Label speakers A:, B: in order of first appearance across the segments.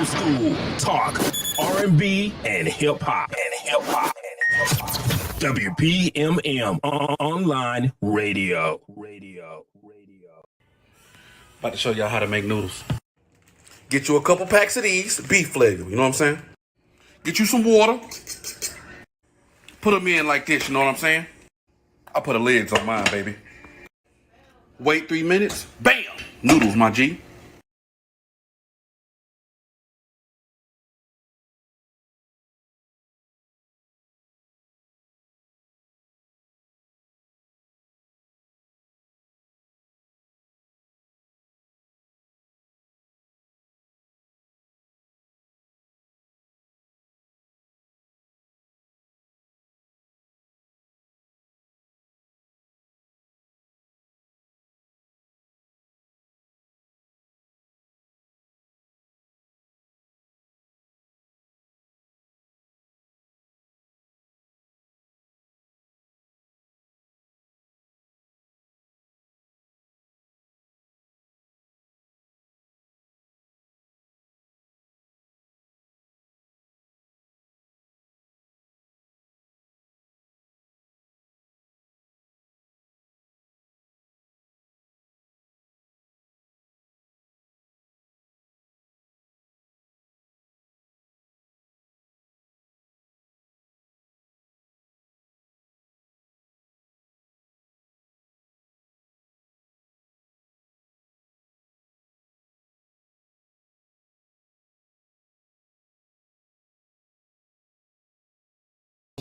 A: Old school talk, R&B, and hip hop. WPMM online radio.
B: About to show y'all how to make noodles. Get you a couple packs of these beef flavor. You know what I'm saying? Get you some water. Put them in like this. You know what I'm saying? I put the lids on mine, baby. Wait 3 minutes. Bam! Noodles, my G.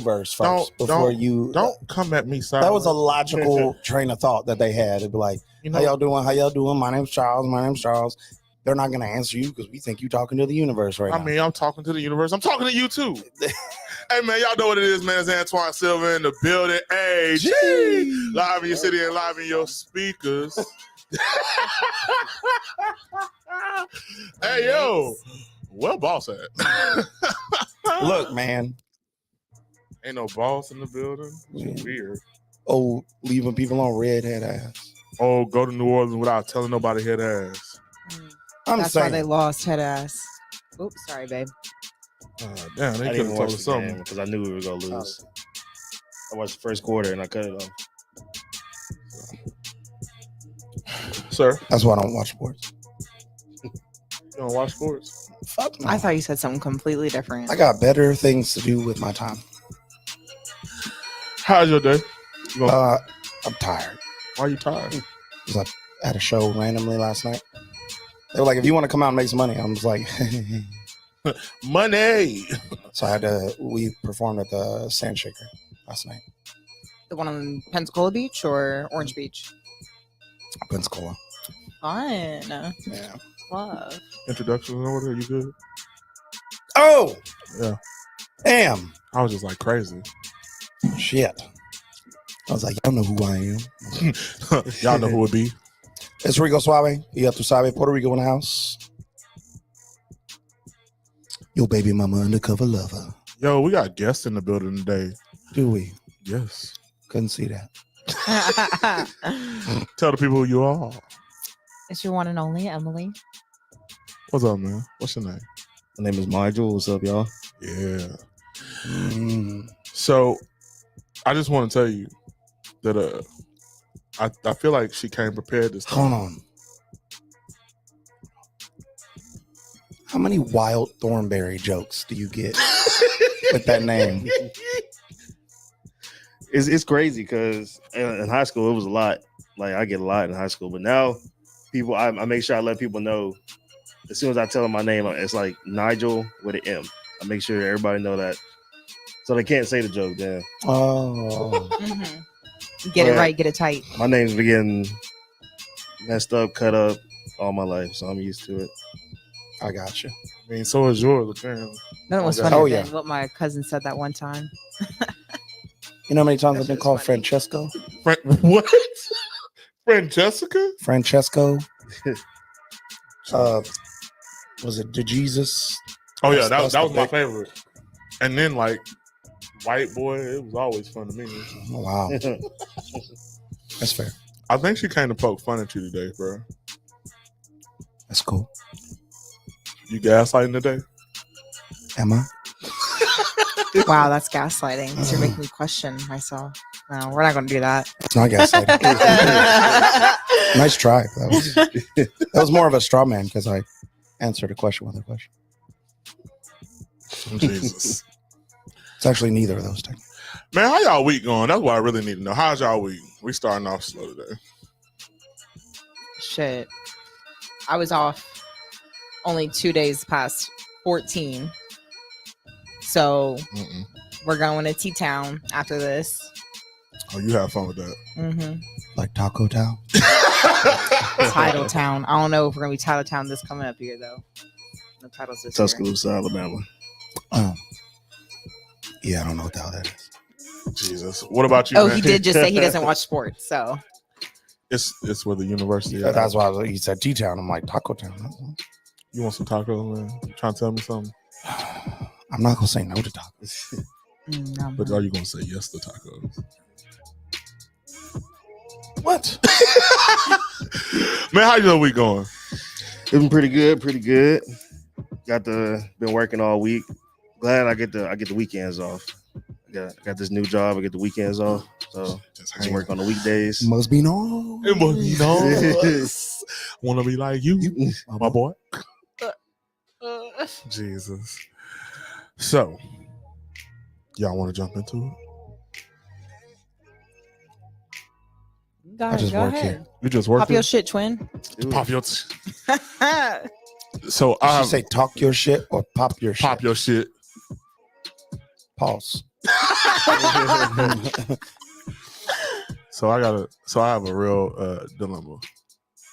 C: Verse first before you
D: don't come at me. Sorry.
C: That was a logical train of thought that they had. It'd be like, how y'all doing? My name's Charles. They're not gonna answer you because we think you're talking to the universe right now.
D: I mean, I'm talking to the universe. I'm talking to you too. Hey man, y'all know what it is, man. It's Antoine Silva in the building. Hey, live in your city and live in your speakers. Hey yo, where boss at?
C: Look, man.
D: Ain't no boss in the building. It's weird.
C: Oh, leaving people on red head ass.
D: Oh, go to New Orleans without telling nobody head ass.
E: That's why they lost head ass. Oops, sorry, babe.
D: Damn, they could have told us something
F: because I knew we were gonna lose. I watched the first quarter and I cut it off.
D: Sir,
C: that's why I don't watch sports.
D: You don't watch sports?
C: Fuck no.
E: I thought you said something completely different.
C: I got better things to do with my time.
D: How's your day?
C: I'm tired.
D: Why are you tired?
C: Because I had a show randomly last night. They were like, if you want to come out and make some money, I was like,
D: money.
C: So we performed at the Sand Shaker last night.
E: The one on Pensacola Beach or Orange Beach?
C: Pensacola.
E: Fun.
C: Yeah.
E: Love.
D: Introduction in order, you good?
C: Oh!
D: Yeah.
C: Damn.
D: I was just like crazy.
C: Shit. I was like, y'all know who I am.
D: Y'all know who it be.
C: It's Rico Suave. You have to Suave, Puerto Rico in the house. Your baby mama undercover lover.
D: Yo, we got guests in the building today.
C: Do we?
D: Yes.
C: Couldn't see that.
D: Tell the people who you are.
E: It's your one and only Emily.
D: What's up, man? What's your name?
F: My name is Nigel. What's up, y'all?
D: Yeah. So, I just want to tell you that I feel like she came prepared this time.
C: Hold on. How many Wild Thornberry jokes do you get with that name?
F: It's crazy because in high school it was a lot. Like I get a lot in high school, but now people, I make sure I let people know as soon as I tell them my name, it's like Nigel with an M. I make sure everybody know that, so they can't say the joke. Then
E: Get it right, get it tight.
F: My name's been getting messed up, cut up all my life, so I'm used to it.
C: I got you.
D: I mean, so is yours, apparently.
E: That was funny. What my cousin said that one time.
C: You know how many times I've been called Francesco?
D: What? Francesca?
C: Francesco. Was it DeJesus?
D: Oh yeah, that was my favorite. And then like white boy, it was always fun to me.
C: Oh, wow. That's fair.
D: I think she came to poke fun at you today, bro.
C: That's cool.
D: You gaslighting today?
C: Am I?
E: Wow, that's gaslighting. 'Cause you're making me question myself. No, we're not going to do that.
C: It's not gaslighting. Nice try. That was more of a straw man because I answered a question with a question.
D: Jesus.
C: It's actually neither of those things.
D: Man, how y'all week going? That's what I really need to know. How's y'all week? We starting off slow today.
E: Shit. I was off only 2 days past 14. So we're going to T-Town after this.
D: Oh, you have fun with that.
E: Mm-hmm.
C: Like Taco Town?
E: Title Town. I don't know if we're going to be Title Town this coming up here, though. No titles this year.
F: Tuscaloosa, Alabama.
C: Yeah, I don't know what the hell that is.
D: Jesus. What about you,
E: Oh,
D: man?
E: he did just say he doesn't watch sports, so.
D: It's where the university
C: Yeah,
D: at.
C: that's why he said T-Town. I'm like, Taco Town.
D: You want some tacos, man? You trying to tell me something?
C: I'm not going to say no to tacos.
E: No,
D: But are you going to say yes to tacos?
C: What?
D: Man, how your week going?
F: It's been pretty good, pretty good. Been working all week. Glad I get the weekends off. I got this new job. I get the weekends off, so just work on the weekdays.
C: Must be no.
D: It must be nice. Want to be like you, my boy. Jesus. So, y'all want to jump into it?
C: I just work here.
D: You just work
E: Pop your shit, twin.
D: Pop your. So
C: Did
D: I
C: you say talk your shit or pop your shit?
D: pop your shit.
C: Pause.
D: So I have a real dilemma.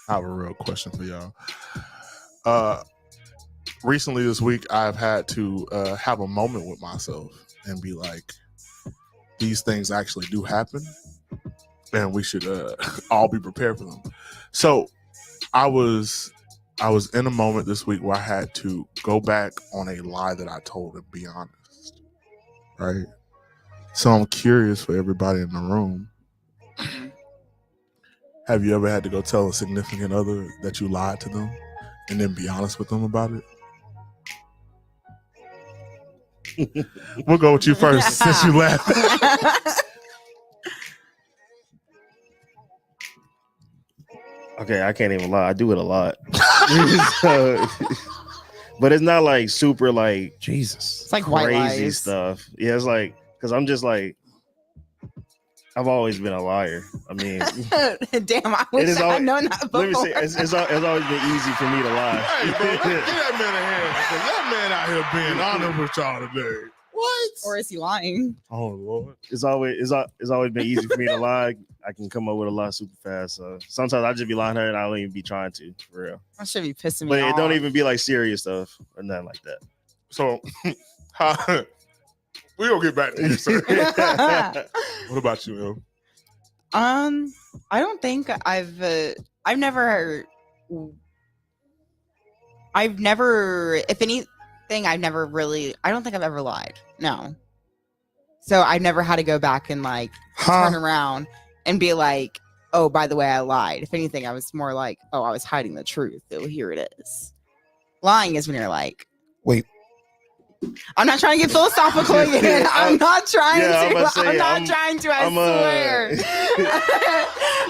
D: I have a real question for y'all. Recently this week, I've had to have a moment with myself and be like, these things actually do happen, and we should all be prepared for them. So I was in a moment this week where I had to go back on a lie that I told and be honest. Right? So I'm curious for everybody in the room. Have you ever had to go tell a significant other that you lied to them and then be honest with them about it? We'll go with you first since you laughed.
F: Okay, I can't even lie. I do it a lot. So, but it's not like super like
C: Jesus.
E: It's like white
F: crazy
E: lies.
F: stuff. Yeah, it's like because I'm just like I've always been a liar. I mean,
E: Damn, I wish I had known that before.
F: let me say it's always been easy for me to lie.
D: Hey, bro, get that man a hand because that man out here being honest with y'all today. What?
E: Or is he lying?
D: Oh Lord.
F: It's always been easy for me to lie. I can come up with a lie super fast. So sometimes I just be lying to her and I don't even be trying to, for real.
E: That should be pissing me
F: But
E: off.
F: it don't even be like serious stuff or nothing like that.
D: So we'll get back to you, sir. What about you, Em?
E: I don't think I've never, if anything, I've never really, I don't think I've ever lied. No. So I've never had to go back and like turn around and be like, oh, by the way, I lied. If anything, I was more like, oh, I was hiding the truth. Oh, here it is. Lying is when you're like,
C: Wait.
E: I'm not trying to get philosophical again. I'm not trying
F: I'm about to say,
E: I swear.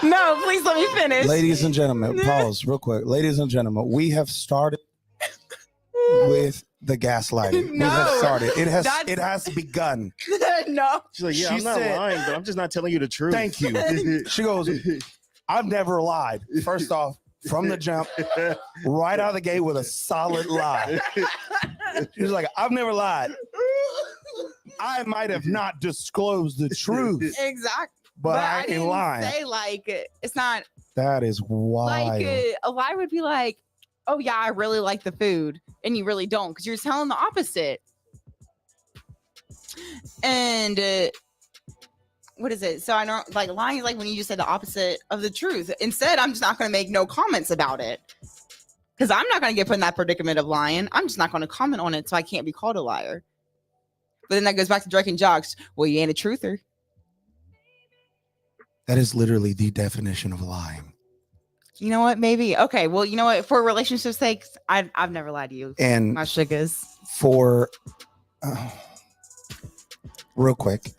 E: No, please let me finish.
C: Ladies and gentlemen, pause real quick. Ladies and gentlemen, we have started with the gaslighting.
E: No,
C: we have started. It
E: that's-
C: has begun.
E: No.
F: She's like, yeah,
C: She
F: I'm not
C: said-
F: lying, but I'm just not telling you the truth.
C: Thank you. She goes, I've never lied. First off, from the jump, right out of the gate with a solid lie. She was like, I've never lied. I might have not disclosed the truth,
E: Exactly.
C: but I
E: didn't
C: ain't lying.
E: say like it's not
C: That is wild.
E: like a lie would be like, oh yeah, I really like the food, and you really don't because you're telling the opposite. And what is it? So I know like lying is like when you just say the opposite of the truth. Instead, I'm just not going to make no comments about it because I'm not going to get put in that predicament of lying. I'm just not going to comment on it, so I can't be called a liar. But then that goes back to Drake and Jocks. Well, you ain't a truther.
C: That is literally the definition of lying.
E: You know what? Maybe. Okay. Well, you know what? For relationship's sake, I've never lied to you.
C: And
E: My sugars.
C: for real quick,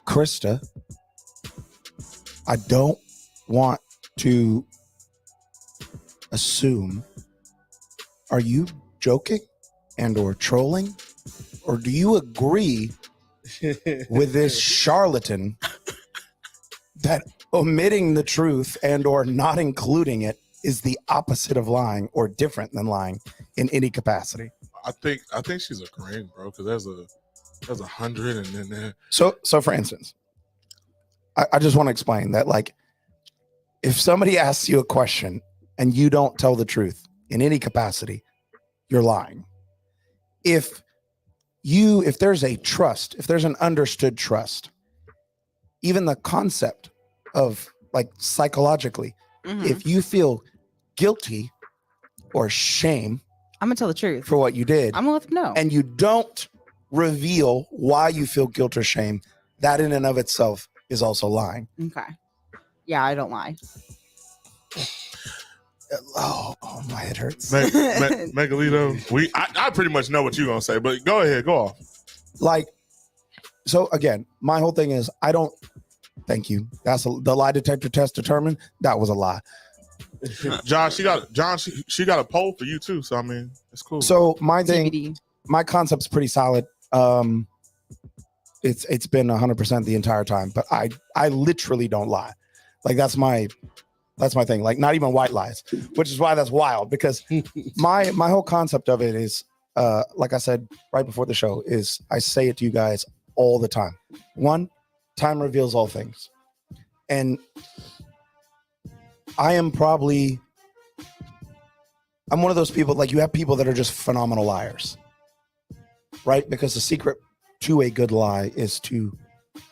C: Krista, I don't want to assume, are you joking and or trolling, or do you agree with this charlatan that omitting the truth and or not including it is the opposite of lying or different than lying in any capacity?
D: I think she's agreeing, bro, because there's 100 and then there.
C: So for instance, I just want to explain that, like, if somebody asks you a question and you don't tell the truth in any capacity, you're lying. If there's a trust, if there's an understood trust, even the concept of, like, psychologically, if you feel guilty or shame
E: I'm gonna tell the truth.
C: for what you did,
E: I'm gonna let them know.
C: and you don't reveal why you feel guilt or shame, that in and of itself is also lying.
E: Okay. Yeah, I don't lie.
C: Oh, my head hurts.
D: Megalito, I pretty much know what you're gonna say, but go ahead, go off.
C: Like, so again, my whole thing is, I don't. Thank you. The lie detector test determined that was a lie.
D: John, she got a poll for you too, so I mean, it's cool.
C: So my thing,
E: TBD.
C: my concept's pretty solid. It's been 100% the entire time, but I literally don't lie. Like, that's my thing. Like, not even white lies, which is why that's wild, because my whole concept of it is, like I said right before the show, is I say it to you guys all the time. One, time reveals all things. And I'm one of those people, like, you have people that are just phenomenal liars, right? Because the secret to a good lie is to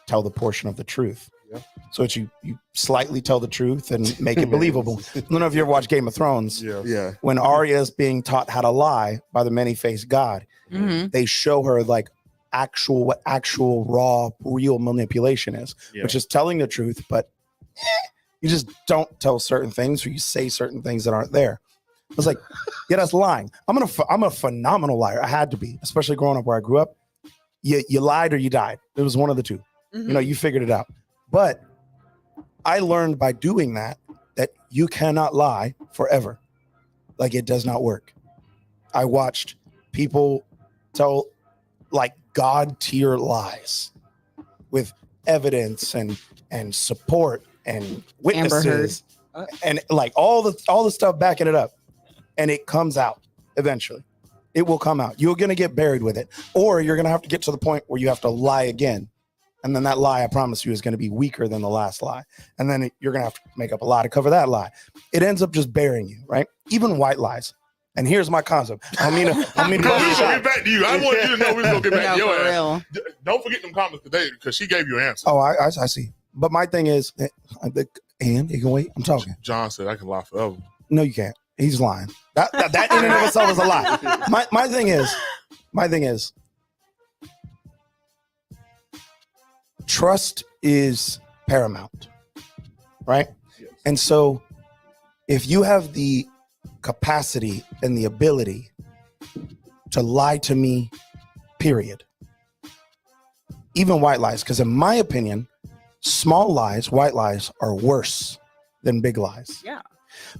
C: tell the portion of the truth.
D: Yeah.
C: So it's you slightly tell the truth and make it believable. I don't know if you ever watched Game of Thrones.
F: Yeah.
C: When Arya is being taught how to lie by the many-faced God, they show her, like, what actual raw real manipulation is, which is telling the truth, but you just don't tell certain things, or you say certain things that aren't there. I was like, yeah, that's lying. I'm a phenomenal liar. I had to be, especially growing up where I grew up. You lied or you died. It was one of the two. You know, you figured it out. But I learned by doing that you cannot lie forever. Like, it does not work. I watched people tell, like, God tier lies with evidence and support and witnesses and, like, all the stuff backing it up, and it comes out eventually. It will come out. You're gonna get buried with it, or you're gonna have to get to the point where you have to lie again, and then that lie, I promise you, is gonna be weaker than the last lie, and then you're gonna have to make up a lie to cover that lie. It ends up just burying you, right? Even white lies. And here's my concept. I mean,
D: we're gonna get back to you. I want you to know we're gonna get back to
E: No,
D: your
E: for
D: ass.
E: real.
D: Don't forget them comments today, because she gave you an answer.
C: Oh, I see. But my thing is, and you can wait. I'm talking.
D: John said I can lie forever.
C: No, you can't. He's lying. That in and of itself is a lie. My thing is, trust is paramount, right?
F: Yes.
C: And so, if you have the capacity and the ability to lie to me, period, even white lies, because in my opinion, small lies, white lies, are worse than big lies.
E: Yeah.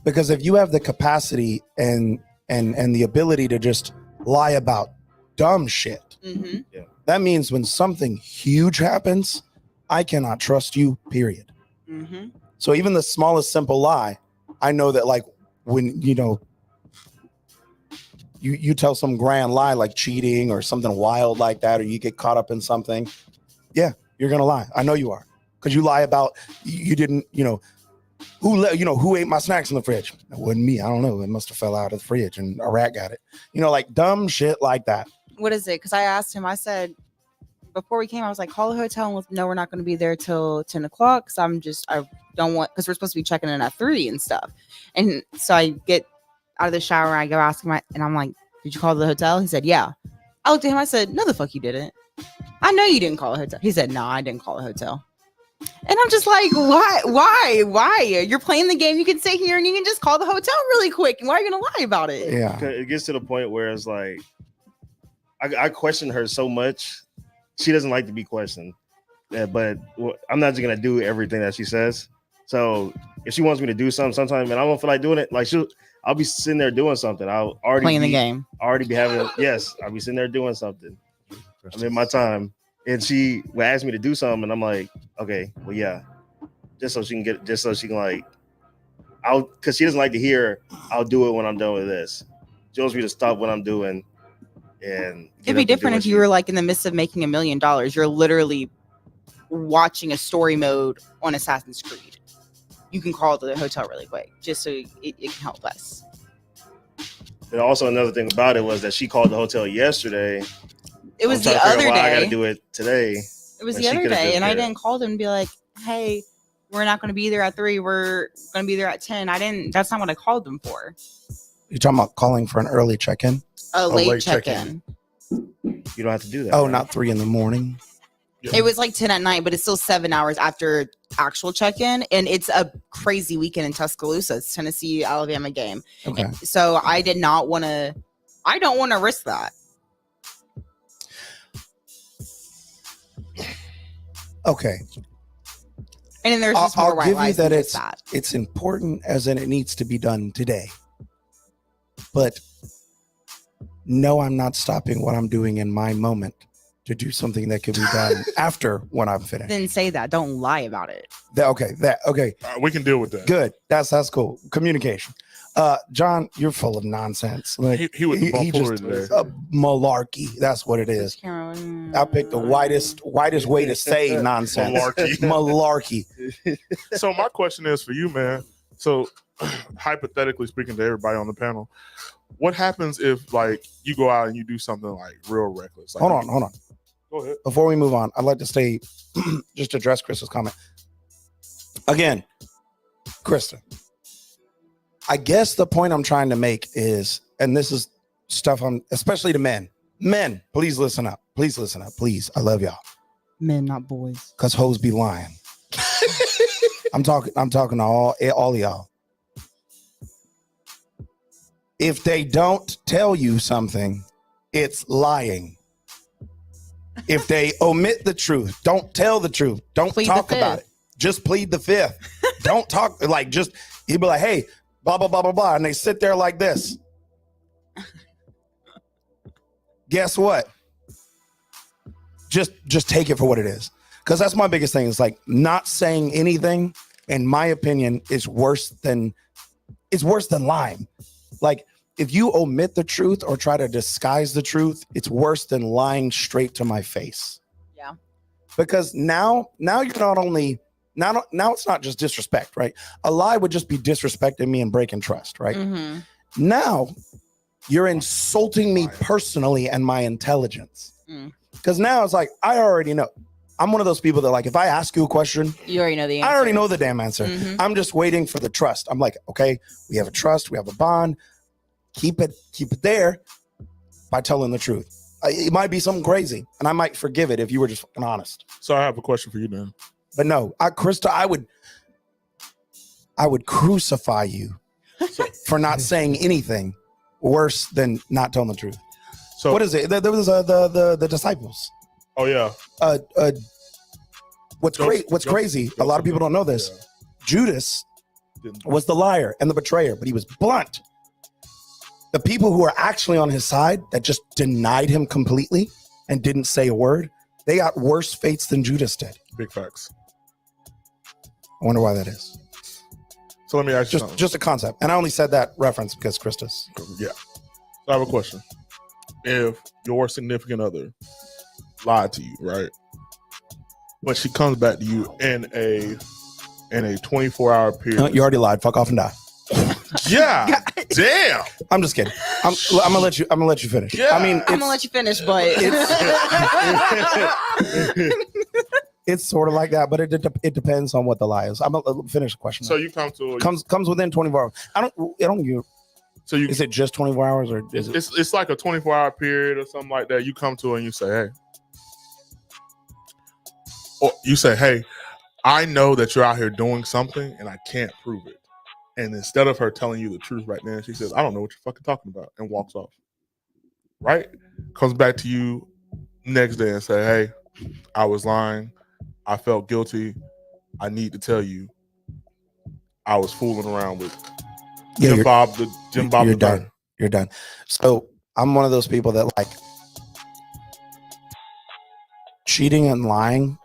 C: Because if you have the capacity and the ability to just lie about dumb shit, that means when something huge happens, I cannot trust you, period. So even the smallest simple lie, I know that, like, when you tell some grand lie, like cheating or something wild like that, or you get caught up in something, yeah, you're gonna lie. I know you are, because you lie about you didn't, who ate my snacks in the fridge? It wasn't me. I don't know. It must have fell out of the fridge and a rat got it. Like dumb shit like that.
E: What is it? Because I asked him, I said, before we came, I was like, call the hotel and let them know we're not going to be there till 10 o'clock. So I don't want, because we're supposed to be checking in at 3 and stuff. And so I get out of the shower and I go ask him, and I'm like, did you call the hotel? He said, yeah. I looked at him, I said, no, the fuck you didn't. I know you didn't call a hotel. He said, no, I didn't call a hotel. And I'm just like, why? You're playing the game. You can sit here and you can just call the hotel really quick. Why are you gonna lie about it?
C: Yeah.
F: It gets to the point where it's like I question her so much. She doesn't like to be questioned. But I'm not just gonna do everything that she says. So if she wants me to do something sometime and I don't feel like doing it, like I'll be sitting there doing something. I'll already
E: Playing the game.
F: Already be having I'll be sitting there doing something. I'm in my time. And she would ask me to do something, and I'm like, okay, well, yeah. Just so she can like because she doesn't like to hear I'll do it when I'm done with this. She wants me to stop what I'm doing. And
E: it'd be different if you were like in the midst of making $1 million. You're literally watching a story mode on Assassin's Creed. You can call the hotel really quick just so it can help us.
F: And also another thing about it was that she called the hotel yesterday.
E: It was the other day.
F: I got to do it today.
E: It was the other day, and I didn't call them and be like, "Hey, we're not going to be there at 3. We're going to be there at 10." I didn't. That's not what I called them for.
C: You're talking about calling for an early check-in?
E: A late check-in.
F: You don't have to do that.
C: Oh,
F: right?
C: not 3 a.m.
E: It was like 10 at night, but it's still 7 hours after actual check-in, and it's a crazy weekend in Tuscaloosa. It's Tennessee Alabama game.
C: Okay.
E: So I did not want to. I don't want to risk that.
C: Okay.
E: And then there's just more
C: I'll
E: white
C: give you
E: lies
C: that
E: than just that.
C: it's important as in it needs to be done today. But no, I'm not stopping what I'm doing in my moment to do something that could be done after when I'm finished.
E: Then say that. Don't lie about it.
C: Okay.
D: We can deal with that.
C: Good. That's cool. Communication. John, you're full of nonsense. Like
D: He was bullshit today.
C: Malarkey. That's what it is. I picked the widest way to say nonsense. Malarkey.
D: So my question is for you, man. So hypothetically speaking to everybody on the panel, what happens if like you go out and you do something like real reckless? Like,
C: Hold on.
D: Go ahead.
C: Before we move on, I'd like to stay just to address Krista's comment. Again, Krista, I guess the point I'm trying to make is, and this is stuff especially to men. Men, please listen up. Please. I love y'all.
E: Men, not boys.
C: Cause hoes be lying. I'm talking to all of y'all. If they don't tell you something, it's lying. If they omit the truth, don't tell the truth. Don't
E: Plead
C: talk
E: the
C: about it. Just plead the fifth. Don't talk like you'd be like, hey, blah, blah, blah, blah, blah. And they sit there like this. Guess what? Just take it for what it is. Because that's my biggest thing. It's like not saying anything, in my opinion, is worse than lying. Like if you omit the truth or try to disguise the truth, it's worse than lying straight to my face.
E: Yeah.
C: Because now you're not only now it's not just disrespect, right? A lie would just be disrespecting me and breaking trust, right?
E: Mm-hmm.
C: Now you're insulting me personally and my intelligence. Because now it's like, I already know. I'm one of those people that like, if I ask you a question,
E: you already know the answer.
C: I already know the damn answer.
E: Mm-hmm.
C: I'm just waiting for the trust. I'm like, okay, we have a trust, we have a bond. Keep it there by telling the truth. It might be something crazy, and I might forgive it if you were just fucking honest.
D: So I have a question for you, then.
C: But no, Krista, I would crucify you for not saying anything worse than not telling the truth.
D: So
C: what is it? There was the disciples.
D: Oh yeah.
C: What's crazy? A lot of people don't know this.
D: Yeah.
C: Judas was the liar and the betrayer, but he was blunt. The people who are actually on his side that just denied him completely and didn't say a word, they got worse fates than Judas did.
D: Big facts.
C: I wonder why that is.
D: So let me ask you something.
C: Just a concept. And I only said that reference because Krista's.
D: Yeah. So I have a question. If your significant other lied to you, right? But she comes back to you in a 24-hour period.
C: You already lied. Fuck off and die.
D: Yeah. Damn.
C: I'm just kidding. I'm gonna let you finish.
D: Yeah.
C: I mean,
E: I'm gonna let you finish, but
C: it's sort of like that, but it depends on what the lie is. I'm gonna finish the question.
D: So you come to
C: comes within 24 hours. I don't.
D: So you
C: is it just 24 hours or is it?
D: It's like a 24-hour period or something like that. You come to her and you say, hey, or you say, hey, I know that you're out here doing something and I can't prove it. And instead of her telling you the truth right then, she says, I don't know what you're fucking talking about, and walks off. Right? Comes back to you next day and say, hey, I was lying. I felt guilty. I need to tell you I was fooling around with Jim Bob.
C: You're done. You're done. So I'm one of those people that like cheating and lying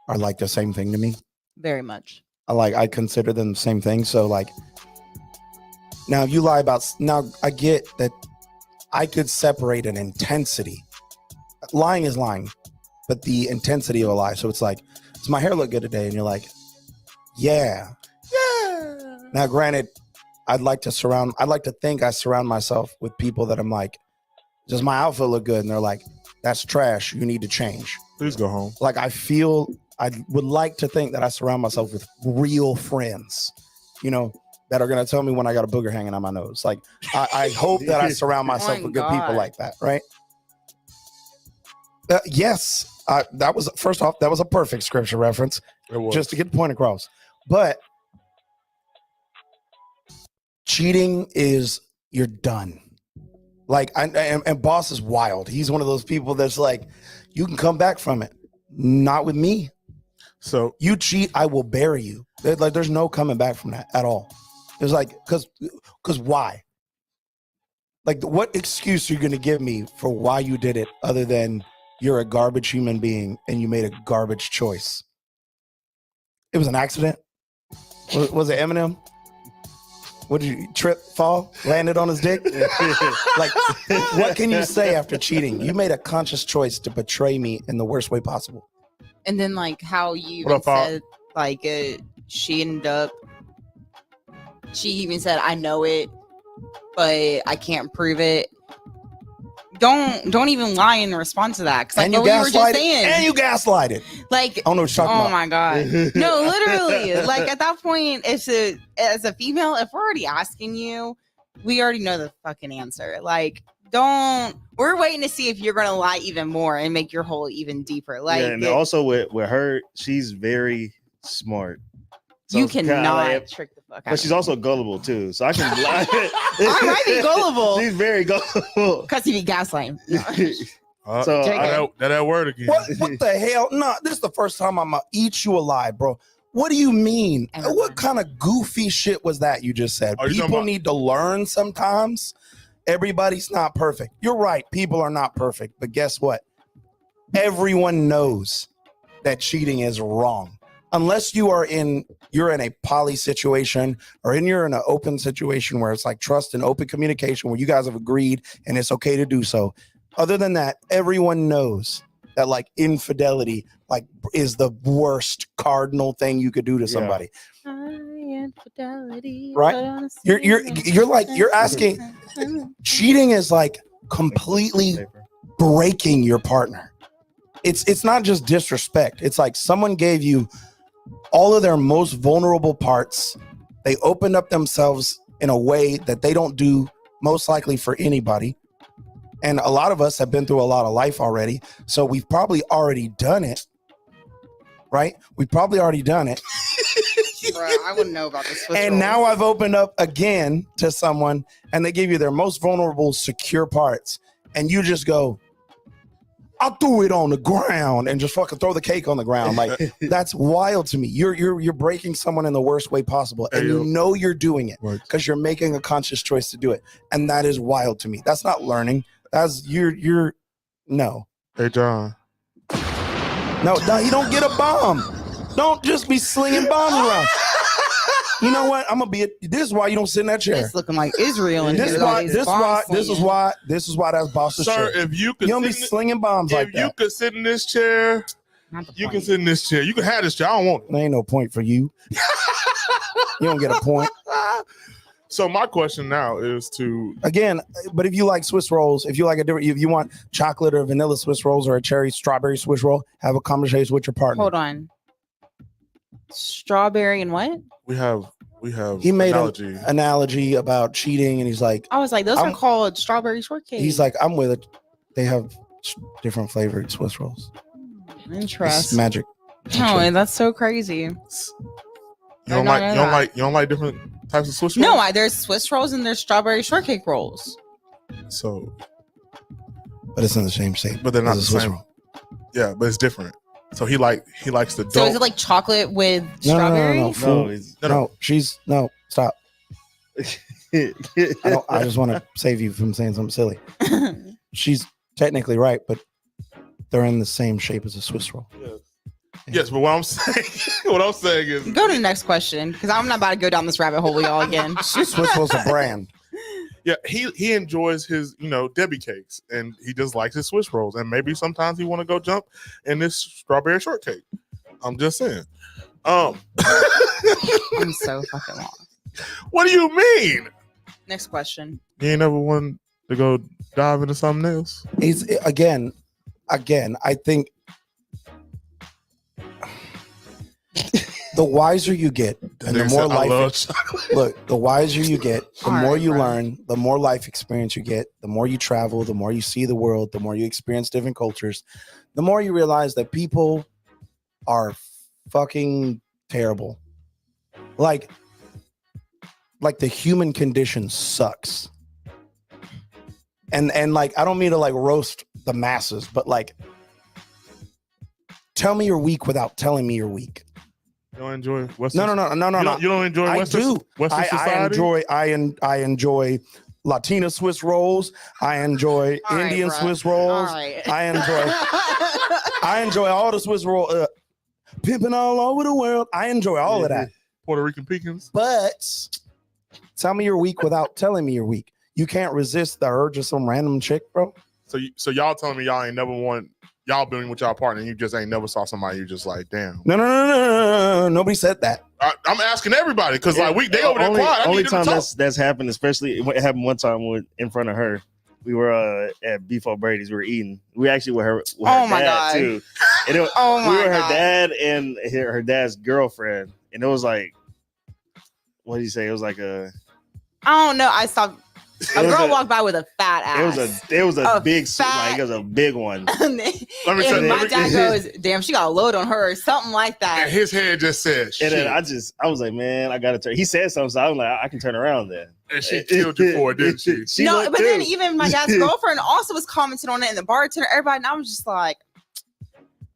C: are like the same thing to me.
E: Very much.
C: I consider them the same thing. So like now if you lie about I get that I could separate an intensity. Lying is lying, but the intensity of a lie. So it's like, does my hair look good today? And you're like, yeah. Now granted, I'd like to think I surround myself with people that I'm like, does my outfit look good? And they're like, that's trash. You need to change.
D: Please go home.
C: Like I would like to think that I surround myself with real friends, that are going to tell me when I got a booger hanging on my nose. Like I hope that I surround myself with good people like that. Right. Yes. That was a perfect scripture reference just to get the point across. But cheating is, you're done. Like, and Boss is wild. He's one of those people that's like, you can come back from it. Not with me.
D: So
C: you cheat, I will bury you. Like, there's no coming back from that at all. It's like, because why? Like, what excuse are you going to give me for why you did it other than you're a garbage human being and you made a garbage choice? It was an accident. Was it Eminem? What did you trip, fall, landed on his dick? Like, what can you say after cheating? You made a conscious choice to betray me in the worst way possible.
E: And then, like, how you even said, like, she ended up, she even said, I know it, but I can't prove it. Don't even lie in response to that. Because, like, what we were just saying. And
C: you gaslighted.
E: Like,
C: I don't know what you're talking about.
E: Oh, my God. No, literally. Like, at that point, as a female, if we're already asking you, we already know the fucking answer. Like, we're waiting to see if you're going to lie even more and make your hole even deeper. Like,
F: yeah, and also with her, she's very smart. So
E: you cannot trick the fuck out.
F: But she's also gullible too, so I can lie.
E: I might be gullible.
F: She's very gullible
E: because he be gaslighting.
D: So that word again.
C: What the hell? No, this is the first time I'm gonna eat you alive, bro. What do you mean? What kind of goofy shit was that you just said? People need to learn sometimes. Everybody's not perfect. You're right. People are not perfect. But guess what? Everyone knows that cheating is wrong. Unless you're in a poly situation or you're in an open situation where it's like trust and open communication where you guys have agreed and it's okay to do so. Other than that, everyone knows that like infidelity like is the worst cardinal thing you could do to somebody. Infidelity, right? You're asking. Cheating is like completely breaking your partner. It's not just disrespect. It's like someone gave you all of their most vulnerable parts. They opened up themselves in a way that they don't do most likely for anybody. And a lot of us have been through a lot of life already. So we've probably already done it. Right? We've probably already done it.
E: Bro, I wouldn't know about this.
C: And now I've opened up again to someone and they give you their most vulnerable, secure parts. And you just go, I threw it on the ground and just fucking throw the cake on the ground. Like, that's wild to me. You're breaking someone in the worst way possible. And you know you're doing it because you're making a conscious choice to do it. And that is wild to me. That's not learning. That's you're no.
D: Hey, John.
C: No, you don't get a bomb. Don't just be slinging bombs around. You know what? This is why you don't sit in that chair.
E: It's looking like Israel. And
C: this is why that's boss's
D: chair. Sir, if you could,
C: don't be slinging bombs like that.
D: If you could sit in this chair, you can sit in this chair. You can have this chair. I don't want it.
C: There ain't no point for you. You don't get a point.
D: So my question now is to
C: again, but if you like Swiss rolls, if you want chocolate or vanilla Swiss rolls or a cherry strawberry Swiss roll, have a conversation with your partner.
E: Hold on. Strawberry and what?
D: We have
C: he made an analogy about cheating and he's like,
E: I was like, those are called strawberry shortcake.
C: He's like, I'm with it. They have different flavored Swiss rolls.
E: Interesting.
C: It's magic.
E: No, and that's so crazy.
D: You
E: I
D: don't
E: don't
D: like
E: know
D: you don't
E: that.
D: like you don't like different types of Swiss rolls?
E: No, there's Swiss rolls and there's strawberry shortcake rolls.
D: So,
C: But it's in the same shape.
D: but they're not
C: as
D: the
C: a Swiss
D: same.
C: roll.
D: Yeah, but it's different. So he likes the dough.
E: So is it like chocolate with strawberry?
C: No,
F: No,
C: fool.
F: it's,
C: No, stop. I just want to save you from saying something silly. She's technically right, but they're in the same shape as a Swiss roll.
D: Yes, but what I'm saying is
E: Go to the next question because I'm not about to go down this rabbit hole with y'all again.
C: Swiss roll's a brand.
D: yeah, he enjoys his, Debbie cakes, and he just likes his Swiss rolls, and maybe sometimes he want to go jump in this strawberry shortcake. I'm just saying.
E: I'm so fucking lost.
D: What do you mean?
E: Next question.
D: You ain't never wanted to go dive into something else?
C: He's again, I think the wiser you get, and the more life. Look, the wiser you get, the
E: All
C: more
E: right,
C: you
E: bro.
C: learn, the more life experience you get, the more you travel, the more you see the world, the more you experience different cultures, the more you realize that people are fucking terrible. Like the human condition sucks. And like I don't mean to like roast the masses, but like tell me you're weak without telling me you're weak.
D: You don't enjoy Western?
C: No.
D: You don't enjoy
C: I
D: Western?
C: do.
D: Western society?
C: I enjoy Latina Swiss rolls. I enjoy
E: All right,
C: Indian
E: bruh.
C: Swiss
E: All
C: rolls.
E: right.
C: I enjoy all the Swiss roll. Pimping all over the world. I enjoy all of that.
D: Puerto Rican pecans.
C: But tell me you're weak without telling me you're weak. You can't resist the urge of some random chick, bro.
D: So y'all telling me y'all ain't never want y'all been with y'all partner and you just ain't never saw somebody you just like, damn.
C: No. Nobody said that.
D: I'm asking everybody because they over there quiet. I
F: Only
D: need them
F: time
D: to talk.
F: that's happened, especially it happened one time in front of her. We were at Beef O'Brady's. We were eating. We actually were her
E: Oh my
F: dad
E: God.
F: too. And we
E: Oh
F: were
E: my
F: her
E: God.
F: dad and her dad's girlfriend. And it was like, what did you say? It was like a.
E: I don't know. I saw a
F: was
E: girl
F: a-
E: walk by with a fat ass.
F: It was a
E: A
F: big
E: fat-
F: like it was a big one.
E: and
D: Let me tell you.
E: my dad goes, "Damn, she got a load on her," or something like
D: And
E: that.
D: his head just said, shit.
F: And then I was like, man, I gotta turn. He said something, so I was like, I can turn around then.
D: And she killed you for it, didn't she?
E: No,
F: looked
E: but then
F: too.
E: even my dad's girlfriend also was commenting on it, and the bartender, everybody, and I was just like,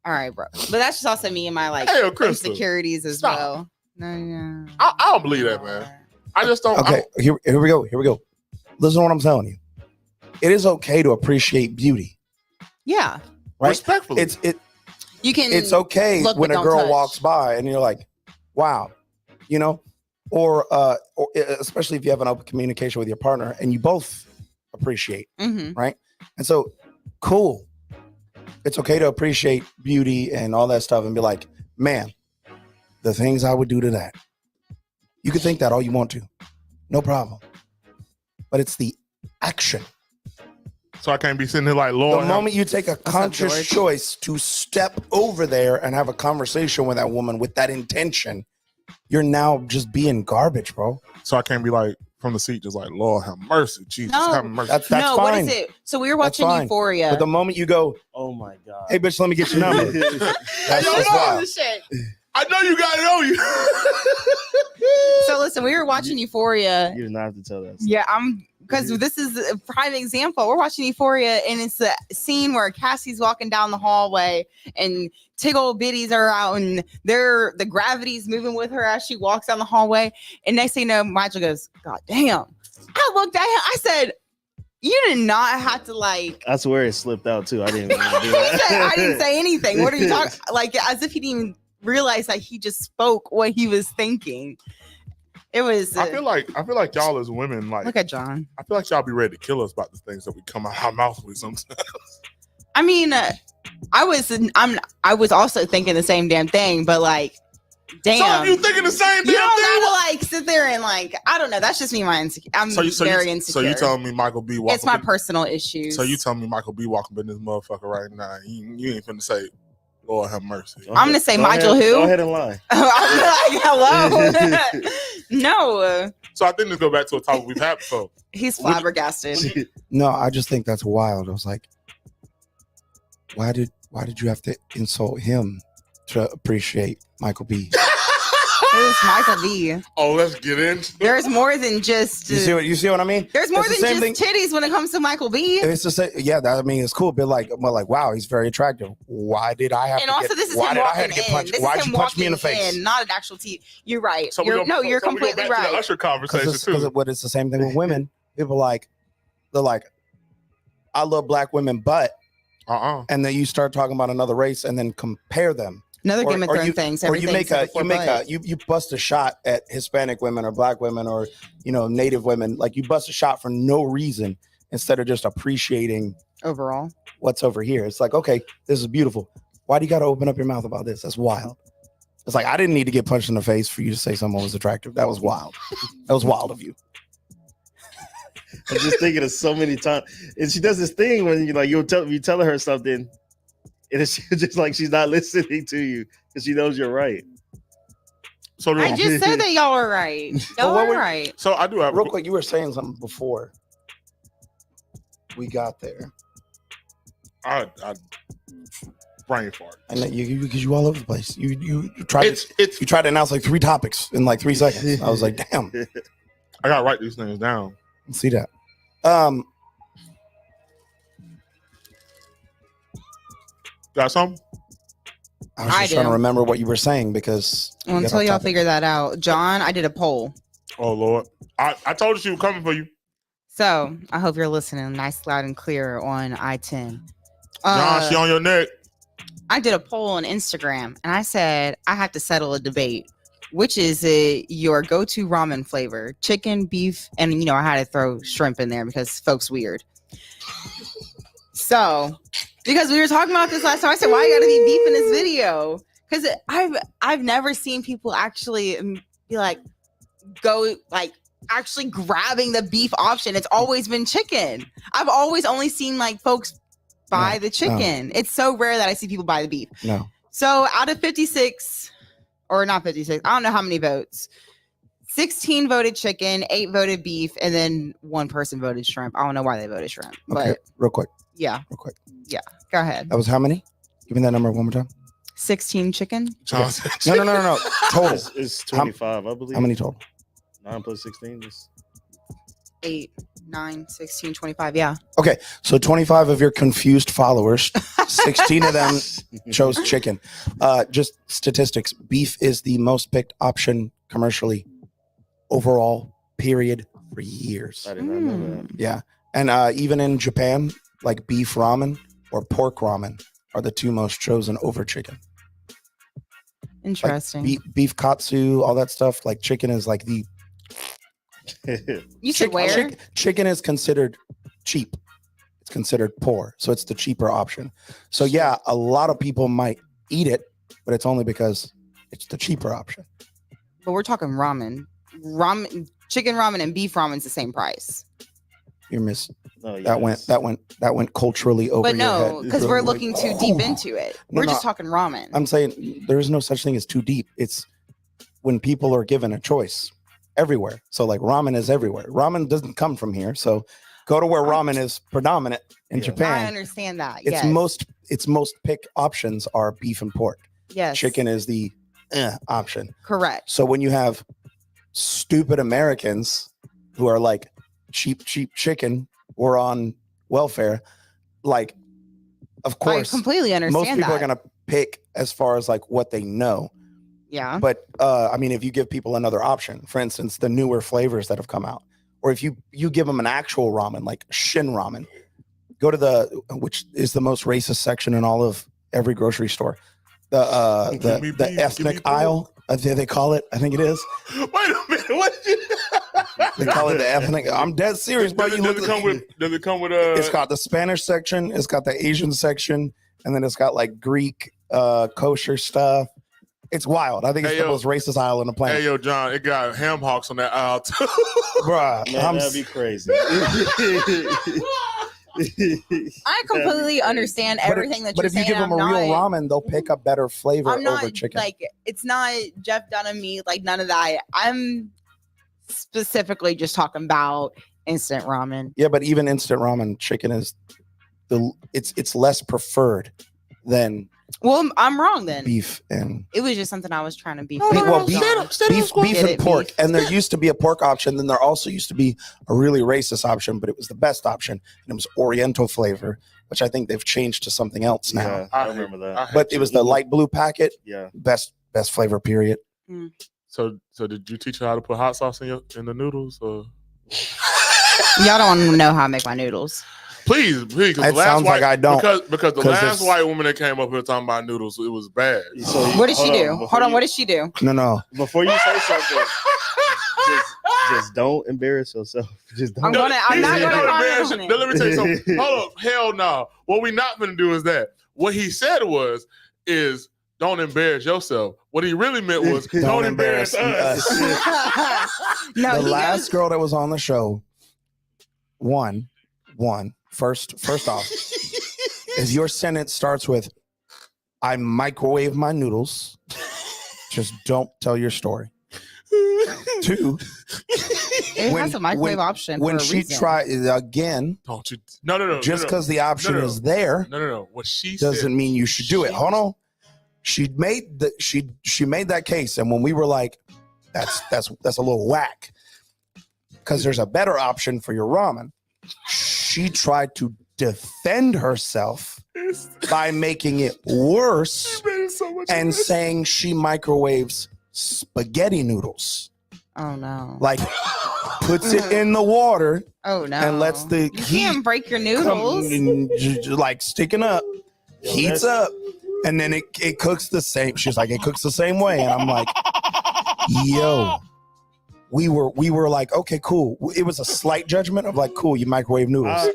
E: "All right, bro." But that's just also me and my like
D: Hell, Crystal.
E: insecurities as
D: Stop.
E: well. No, yeah.
D: I don't believe that, man. I just don't.
C: Okay, here we go. Listen to what I'm telling you. It is okay to appreciate beauty,
E: Yeah,
C: right?
D: Respectfully.
E: you can.
C: It's okay
E: look,
C: when
E: but
C: a
E: don't
C: girl
E: touch.
C: walks by and you're like, wow, or especially if you have an open communication with your partner and you both appreciate,
E: Mhm.
C: right? And so, cool. It's okay to appreciate beauty and all that stuff and be like, man, the things I would do to that. You can think that all you want to, no problem. But it's the action.
D: So I can't be sitting here like,
C: The
D: Lord.
C: moment you take a
E: up,
C: conscious
E: George?
C: choice to step over there and have a conversation with that woman with that intention, you're now just being garbage, bro.
D: So I can't be like from the seat, just like, Lord have mercy, Jesus
E: No.
D: have mercy.
C: That's
E: No,
C: fine.
E: what is it? So we were
C: That's
E: watching
C: fine.
E: Euphoria.
C: But the moment you go,
F: Oh my god.
C: hey, bitch, let me get your number. That's
D: yo,
C: just
D: no.
C: wild.
E: Shit.
D: I know you got it on you.
E: So listen, we were watching Euphoria.
F: You did not have to tell that.
E: Yeah, because this is a prime example. We're watching Euphoria, and it's a scene where Cassie's walking down the hallway, and Tiggle Bitties are out, and the gravity's moving with her as she walks down the hallway. And next thing you know, Michael goes, "God damn!" I looked at him. I said, "You did not have to like."
F: I swear it slipped out too. I didn't even do
E: He
F: that.
E: said, "I didn't say anything." What are you talking? Like as if he didn't even realize that he just spoke what he was thinking. It was.
D: I feel like y'all as women, like,
E: Look at John.
D: I feel like y'all be ready to kill us about the things that we come out our mouth with sometimes.
E: I mean, I was also thinking the same damn thing, but like, damn,
D: So you thinking the same
E: you
D: damn
E: don't
D: thing?
E: gotta like sit there and like, I don't know. That's just me. I'm very insecure.
D: So you telling me Michael B. Walker?
E: it's my personal issues.
D: So you telling me Michael B. Walker in this motherfucker right now? You ain't finna say, Lord have mercy.
E: I'm gonna say
F: Go
E: Michael
F: ahead-
E: who?
F: Go ahead and lie.
E: I'm like, hello. No,
D: So I think this go back to a topic we've had before.
E: he's flabbergasted.
C: No, I just think that's wild. I was like, why did you have to insult him to appreciate Michael B.
E: Who's Michael B?
D: Oh, let's get into
E: There's more than just.
C: You see what I mean?
E: There's more
C: It's
E: than
C: the same
E: just titties when it comes to Michael B.
C: It's just yeah. I mean, it's cool, but like, wow, he's very attractive. Why did I have?
E: And
C: to
E: also,
C: get,
E: this is
C: why
E: him
C: did I
E: walking
C: have to get
E: in.
C: punched?
E: This
C: Why'd
E: is him
C: you punch me in the
E: walking
C: face?
E: in, not an actual TV. You're right.
D: So
E: You're
D: we go
E: completely
D: back to
E: right.
D: the Usher conversation
C: Because
D: too.
C: what it's the same thing with women. People they're like, I love black women, but and then you start talking about another race and then compare them.
E: Another
C: Or-
E: Game of
C: or
E: Thrones
C: you-
E: things.
C: Or you bust a shot at Hispanic women or black women or Native women. Like you bust a shot for no reason instead of just appreciating
E: overall.
C: what's over here. It's like, okay, this is beautiful. Why do you got to open up your mouth about this? That's wild. It's like I didn't need to get punched in the face for you to say someone was attractive. That was wild. That was wild of you.
F: I'm just thinking of so many times, and she does this thing when you telling her something, and it's just like she's not listening to you because she knows you're right.
D: So
E: I just said that y'all were right. Y'all
C: what
E: were
C: were-
E: right.
D: So I do have
C: Real quick, you were saying something before we got there.
D: I brain fart.
C: And that because you all over the place. You tried
D: It's
C: you tried to announce like 3 topics in like 3 seconds. I was like, damn,
D: I gotta write these things down.
C: see that.
D: Got some?
C: I was
E: I
C: just trying to
E: do.
C: remember what you were saying because
E: Well,
C: you got
E: until
C: off
E: y'all
C: topic.
E: figure that out, John, I did a poll.
D: Oh Lord. I told you she was coming for you.
E: So I hope you're listening nice, loud, and clear on I-10.
D: John, she on your neck.
E: I did a poll on Instagram and I said I had to settle a debate. Which is your go-to ramen flavor? Chicken, beef, and I had to throw shrimp in there because folks weird. So, because we were talking about this last time, I said, "Why you gotta be beef in this video?" Because I've never seen people actually be like, actually grabbing the beef option. It's always been chicken. I've always only seen like folks buy the chicken. It's so rare that I see people buy the beef.
C: No.
E: So out of 56. Or not 56. I don't know how many votes. 16 voted chicken, 8 voted beef, and then 1 person voted shrimp. I don't know why they voted shrimp,
C: Okay,
E: but
C: real quick.
E: yeah,
C: Real quick.
E: go ahead.
C: That was how many? Give me that number one more time.
E: 16 chicken.
D: John,
C: No. Total.
F: It's 25, I believe.
C: How many total?
F: 9 plus 16 is
E: 8, 9, 16, 25. Yeah.
C: Okay, so 25 of your confused followers, 16 of them chose chicken. Just statistics. Beef is the most picked option commercially overall, period, for years.
F: I did not know that.
C: Yeah. And even in Japan, like beef ramen or pork ramen are the 2 most chosen over chicken.
E: Interesting.
C: Beef katsu, all that stuff. Like chicken is like the
E: You said where?
C: chicken is considered cheap. It's considered poor, so it's the cheaper option. So yeah, a lot of people might eat it, but it's only because it's the cheaper option.
E: But we're talking ramen. Chicken ramen and beef ramen's the same price.
C: You're miss.
F: No,
C: That went culturally over
E: But
C: your head.
E: no, because we're looking too deep into it. We're just talking ramen.
C: I'm saying there is no such thing as too deep. It's when people are given a choice everywhere. So like ramen is everywhere. Ramen doesn't come from here. So go to where ramen is predominant in
F: Yeah.
E: I
C: Japan.
E: understand that.
C: Its
E: Yes.
C: most pick options are beef and pork.
E: Yes.
C: Chicken is the option.
E: Correct.
C: So when you have stupid Americans who are like cheap chicken or on welfare, like of course
E: I completely understand
C: most people
E: that.
C: are gonna pick as far as like what they know.
E: Yeah.
C: But I mean, if you give people another option, for instance, the newer flavors that have come out, or if you give them an actual ramen like Shin Ramen, go to which is the most racist section in all of every grocery store, the
D: Give me beef, give me
C: ethnic
D: pork.
C: aisle, they call it. I think it is.
D: Wait a minute. What?
C: They call it the ethnic. I'm dead serious, bro.
D: Does
C: You look.
D: it come with? Does it come with?
C: It's got the Spanish section. It's got the Asian section, and then it's got like Greek kosher stuff. It's wild. I think it's
D: Hey,
C: the
D: yo.
C: most racist aisle on the
D: Hey
C: planet,
D: yo, John, it got ham hocks on that aisle too.
C: bruh.
F: Man, that'd be crazy.
E: I completely understand everything that
C: But
E: you're
C: if you
E: saying.
C: give them a real ramen, they'll pick a better flavor
E: I'm not
C: over chicken.
E: like it's not Jeff Dunham meat, like none of that. I'm specifically just talking about instant ramen.
C: Yeah, but even instant ramen chicken is it's less preferred than
E: Well, I'm wrong then.
C: beef and
E: It was just something I was trying to be.
C: well, beef, beef
E: Get
C: and
E: it,
C: pork.
E: beef.
C: And there used to be a pork option. Then there also used to be a really racist option, but it was the best option. And it was Oriental flavor, which I think they've changed to something else now.
F: Yeah, I remember that.
C: But it was the light blue packet.
F: Yeah.
C: Best flavor, period.
D: So did you teach her how to put hot sauce in the noodles? Or?
E: Y'all don't want to know how I make my noodles.
D: Please. 'Cause
C: It
D: the last
C: sounds like I don't.
D: Because the
C: 'Cause
D: last
C: it's-
D: white woman that came up here talking about noodles, it was bad.
F: So
E: What did she
F: hold
E: do?
F: before
E: Hold on.
F: you-
E: What did she do?
C: No.
F: Before you say something, just don't embarrass yourself. Just don't.
E: I'm not gonna comment
D: embarrass
E: on
D: you.
E: it.
D: Now, let me tell you something. Hold up. Hell no. What we not gonna do is that. What he said is don't embarrass yourself. What he really meant was don't embarrass us.
E: No,
C: The
E: he
C: last
E: goes,
C: girl that was on the show, first off, is your sentence starts with, I microwave my noodles. Just don't tell your story. Two,
E: it
C: when-
E: has a microwave
C: when-
E: option.
C: when
E: for a
C: she
E: reason.
C: tried again,
D: Don't you? No.
C: just because the option
D: No.
C: is there
D: No. What she
C: doesn't
D: said.
C: mean you should do it. Hold on. She made that case, and when we were like, that's a little whack, because there's a better option for your ramen. She tried to defend herself by making it worse and saying she microwaves spaghetti noodles,
E: Oh no.
C: like puts it in the water
E: Oh no.
C: and lets the
E: You
C: heat
E: can't break your
C: come
E: noodles.
C: and like sticking up,
F: Yo,
C: heats
F: that's-
C: up, and then it cooks the same. She's like, it cooks the same way, and I'm like, yo. We were like, okay, cool. It was a slight judgment of like, cool, you microwave noodles.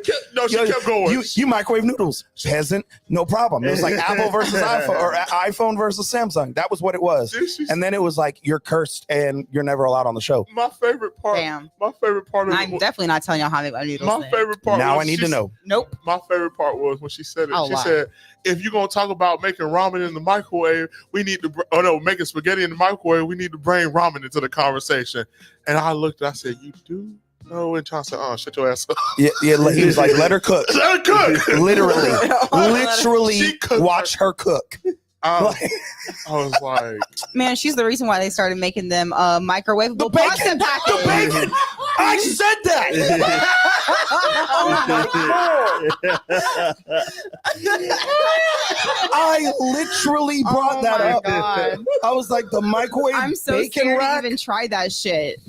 D: She kept going.
C: You microwave noodles, peasant, no problem. It was like Apple versus iPhone or iPhone versus Samsung. That was what it was. And then it was like, you're cursed and you're never allowed on the show.
D: my favorite part.
E: Damn.
D: My favorite part of
E: I'm definitely not telling y'all how to make my noodles.
D: my
E: then.
D: favorite part.
C: Now
D: was
C: I need to know.
E: Nope.
D: My favorite part was when she said it.
E: I'll
D: She
E: lie.
D: said, "If you're gonna talk about making ramen in the microwave, we need to. Making spaghetti in the microwave, we need to bring ramen into the conversation." And I looked. I said, "You do know?" And John said, "Oh, shut your ass up."
C: Yeah, he was like, let her cook.
D: Let her cook.
C: Literally,
D: She cooked
C: watch her cook.
D: I was like,
E: Man, she's the reason why they started making them microwavable
C: The
E: pasta
C: bacon,
E: packets.
C: the bacon. I said that. I literally brought
E: Oh
C: that
E: my
C: up.
E: God.
C: I was like, the microwave
E: I'm so
C: bacon
E: scared
C: rack.
E: to even try that shit.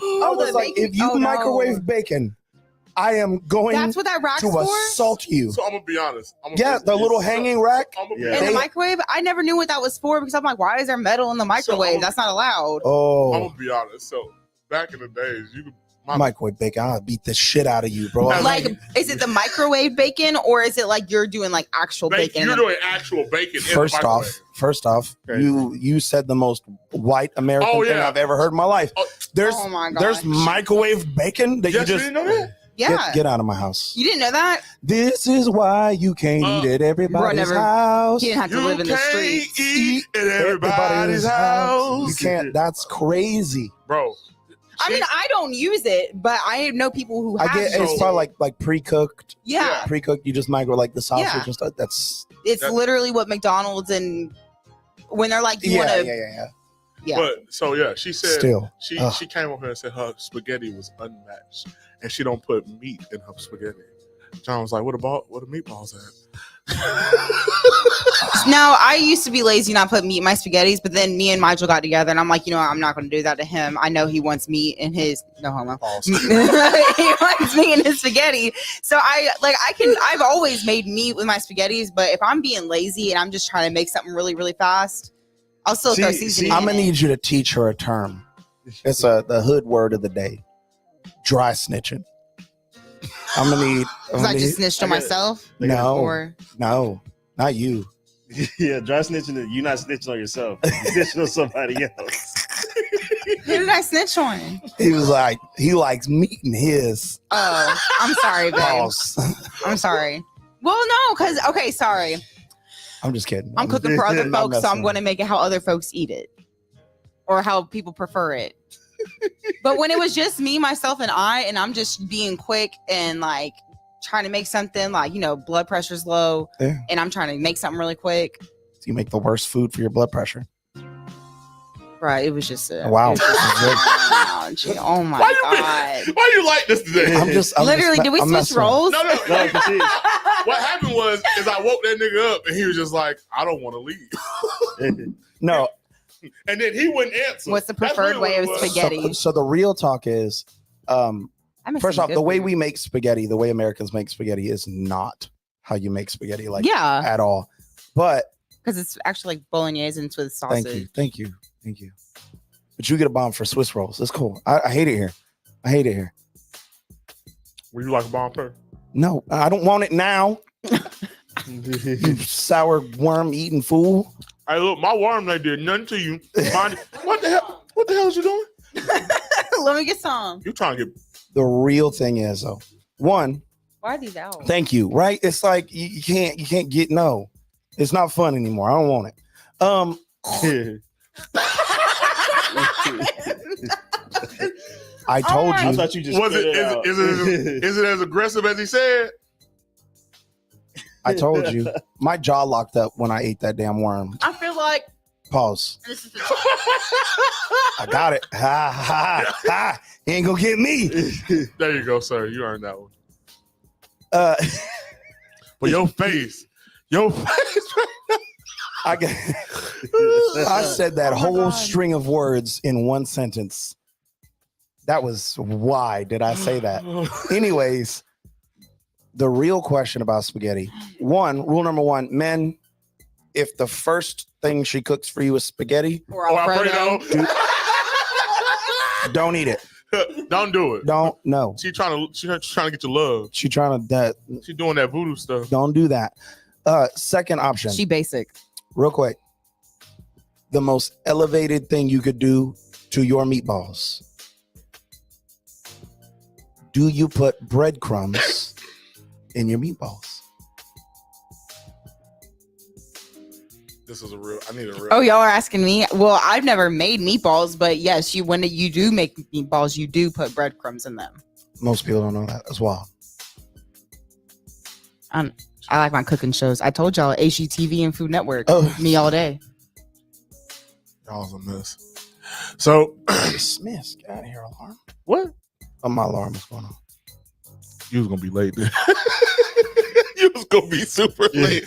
C: I was
E: the
C: like,
E: bacon-
C: if you
E: oh, no.
C: microwave bacon, I am going
E: That's what that rack's
C: to
E: for?
C: assault you.
D: so I'm gonna be honest.
C: Yeah, the little hanging rack.
D: I'm gonna be
F: Yeah.
E: In the
C: They-
E: microwave? I never knew what that was for because I'm like, why is there metal in the microwave? That's not allowed.
D: I'm
C: Oh,
D: gonna be honest. So back in the days, you could. My,
C: microwave bacon. I'll beat the shit out of you, bro.
D: Like-
E: Like, is it the microwave bacon or is it like you're doing like actual bacon?
D: You're doing actual bacon.
C: First
D: in the microwave.
C: off,
F: Crazy.
C: you said the most white American
D: Oh,
C: thing
D: yeah.
C: I've ever heard in my life.
D: Oh,
C: There's
E: Oh my God.
C: there's microwave bacon that
D: Yes,
C: you just
D: didn't know that.
E: Yeah.
C: get out of my house.
E: You didn't know that?
C: This is why you can't eat at everybody's
E: never-
C: house.
E: He didn't have to live in the
D: can't
E: streets.
D: eat at everybody's house.
C: You can't. That's crazy.
D: Bro.
E: I mean, I don't use it, but I know people who
C: I
E: have
C: get
E: used
C: it's
E: it.
C: probably like pre-cooked.
E: Yeah.
C: Pre-cooked. You just microwave like the sausage
E: Yeah.
C: and stuff. That's
E: It's
D: That-
E: literally what McDonald's and when they're like, you
C: yeah,
E: want to,
C: yeah.
E: yeah.
D: But so yeah, she said
C: Still,
D: she
C: ugh.
D: she came up here and said her spaghetti was unmatched, and she don't put meat in her spaghetti. John was like, "What the meatballs at?"
E: Now, I used to be lazy, not put meat in my spaghettis, but then me and Michael got together, and I'm like, you know what? I'm not going to do that to him. I know he wants meat in his no homo. he wants meat in his spaghetti. So I've always made meat with my spaghettis, but if I'm being lazy and I'm just trying to make something really, really fast, I'll still throw seasoning.
C: I'm
E: in
C: gonna
E: it.
C: need you to teach her a term. It's the hood word of the day. Dry snitching. I'm gonna need.
E: Because I just snitched on
F: I got it.
E: myself.
C: No,
E: Or
C: no, not you.
F: Yeah, dry snitching. You're not snitching on yourself. You're snitching on somebody else.
E: who did I snitch on?
C: He was like, he likes meat in his
E: Oh, I'm sorry, babe.
C: balls.
E: I'm sorry. Well, no, because okay, sorry.
C: I'm just kidding.
E: I'm cooking for other
C: I'm
E: folks, so
C: messing
E: I'm going to make it how other folks eat it, or how people prefer it. But when it was just me, myself, and I'm just being quick and like trying to make something like blood pressure's low,
C: Yeah.
E: and I'm trying to make something really quick.
C: You make the worst food for your blood pressure.
E: Right, it was just
C: Wow.
E: it was just- oh my god!
B: Why you like this today?
C: I'm just
E: Literally, did we
C: I'm
E: switch
C: messing.
E: roles?
B: No.
F: No, 'cause she-
B: What happened was I woke that nigga up and he was just like, I don't want to leave.
C: No.
B: And then he wouldn't answer.
E: What's the
B: That's
E: preferred
B: really
E: way
B: what
E: of
B: it was.
E: spaghetti?
C: So the real talk is,
E: I make
C: first
E: some
C: off,
E: good
C: the way
E: food.
C: we make spaghetti, the way Americans make spaghetti is not how you make spaghetti, like
E: yeah,
C: at all. But
E: because it's actually like bolognese and it's with sausage.
C: thank you. But you get a bomb for Swiss rolls. It's cool. I hate it here.
D: Would you like a bomb pepper?
C: No, I don't want it now. You sour worm eating fool.
D: Hey, look, my worm they did nothing to you. Mind- what the hell? What the hell is you doing?
E: Let me get some.
D: You trying to get?
C: The real thing is though, one,
E: Why are these out?
C: thank you. Right? It's like you can't get no. It's not fun anymore. I don't want it. I told
F: I
C: you.
F: thought you just
B: Was
F: spit
B: it?
F: out.
B: Is it as aggressive as he said?
C: I told you. My jaw locked up when I ate that damn worm.
E: I feel like
C: Pause.
E: this is
C: I got it. Ha ha ha. He ain't gonna get me.
D: There you go, sir. You earned that one.
C: Uh,
D: But your face.
C: I got. I said that
E: Oh my
C: whole
E: God.
C: string of words in one sentence. That was why did I say that? Anyways, the real question about spaghetti. Rule number one, men, if the first thing she cooks for you is spaghetti,
E: or
B: Oh,
E: Alfredo.
B: Alfredo.
C: don't eat it.
D: Don't do it.
C: Don't no.
D: She trying to get your love.
C: She trying to that.
D: She doing that voodoo stuff.
C: Don't do that. Second option,
E: She basic.
C: real quick. The most elevated thing you could do to your meatballs. Do you put breadcrumbs in your meatballs?
D: This is a real. I need a real.
E: Oh, y'all are asking me. Well, I've never made meatballs, but yes, when you do make meatballs, you do put breadcrumbs in them.
C: Most people don't know that as well.
E: I like my cooking shows. I told y'all HGTV and Food Network.
C: Oh.
E: Me all day.
D: That was a mess. So
C: Smith, get out of here, alarm.
D: what?
C: Oh, my alarm is going on.
D: You was gonna be late. Then. You was gonna be super late.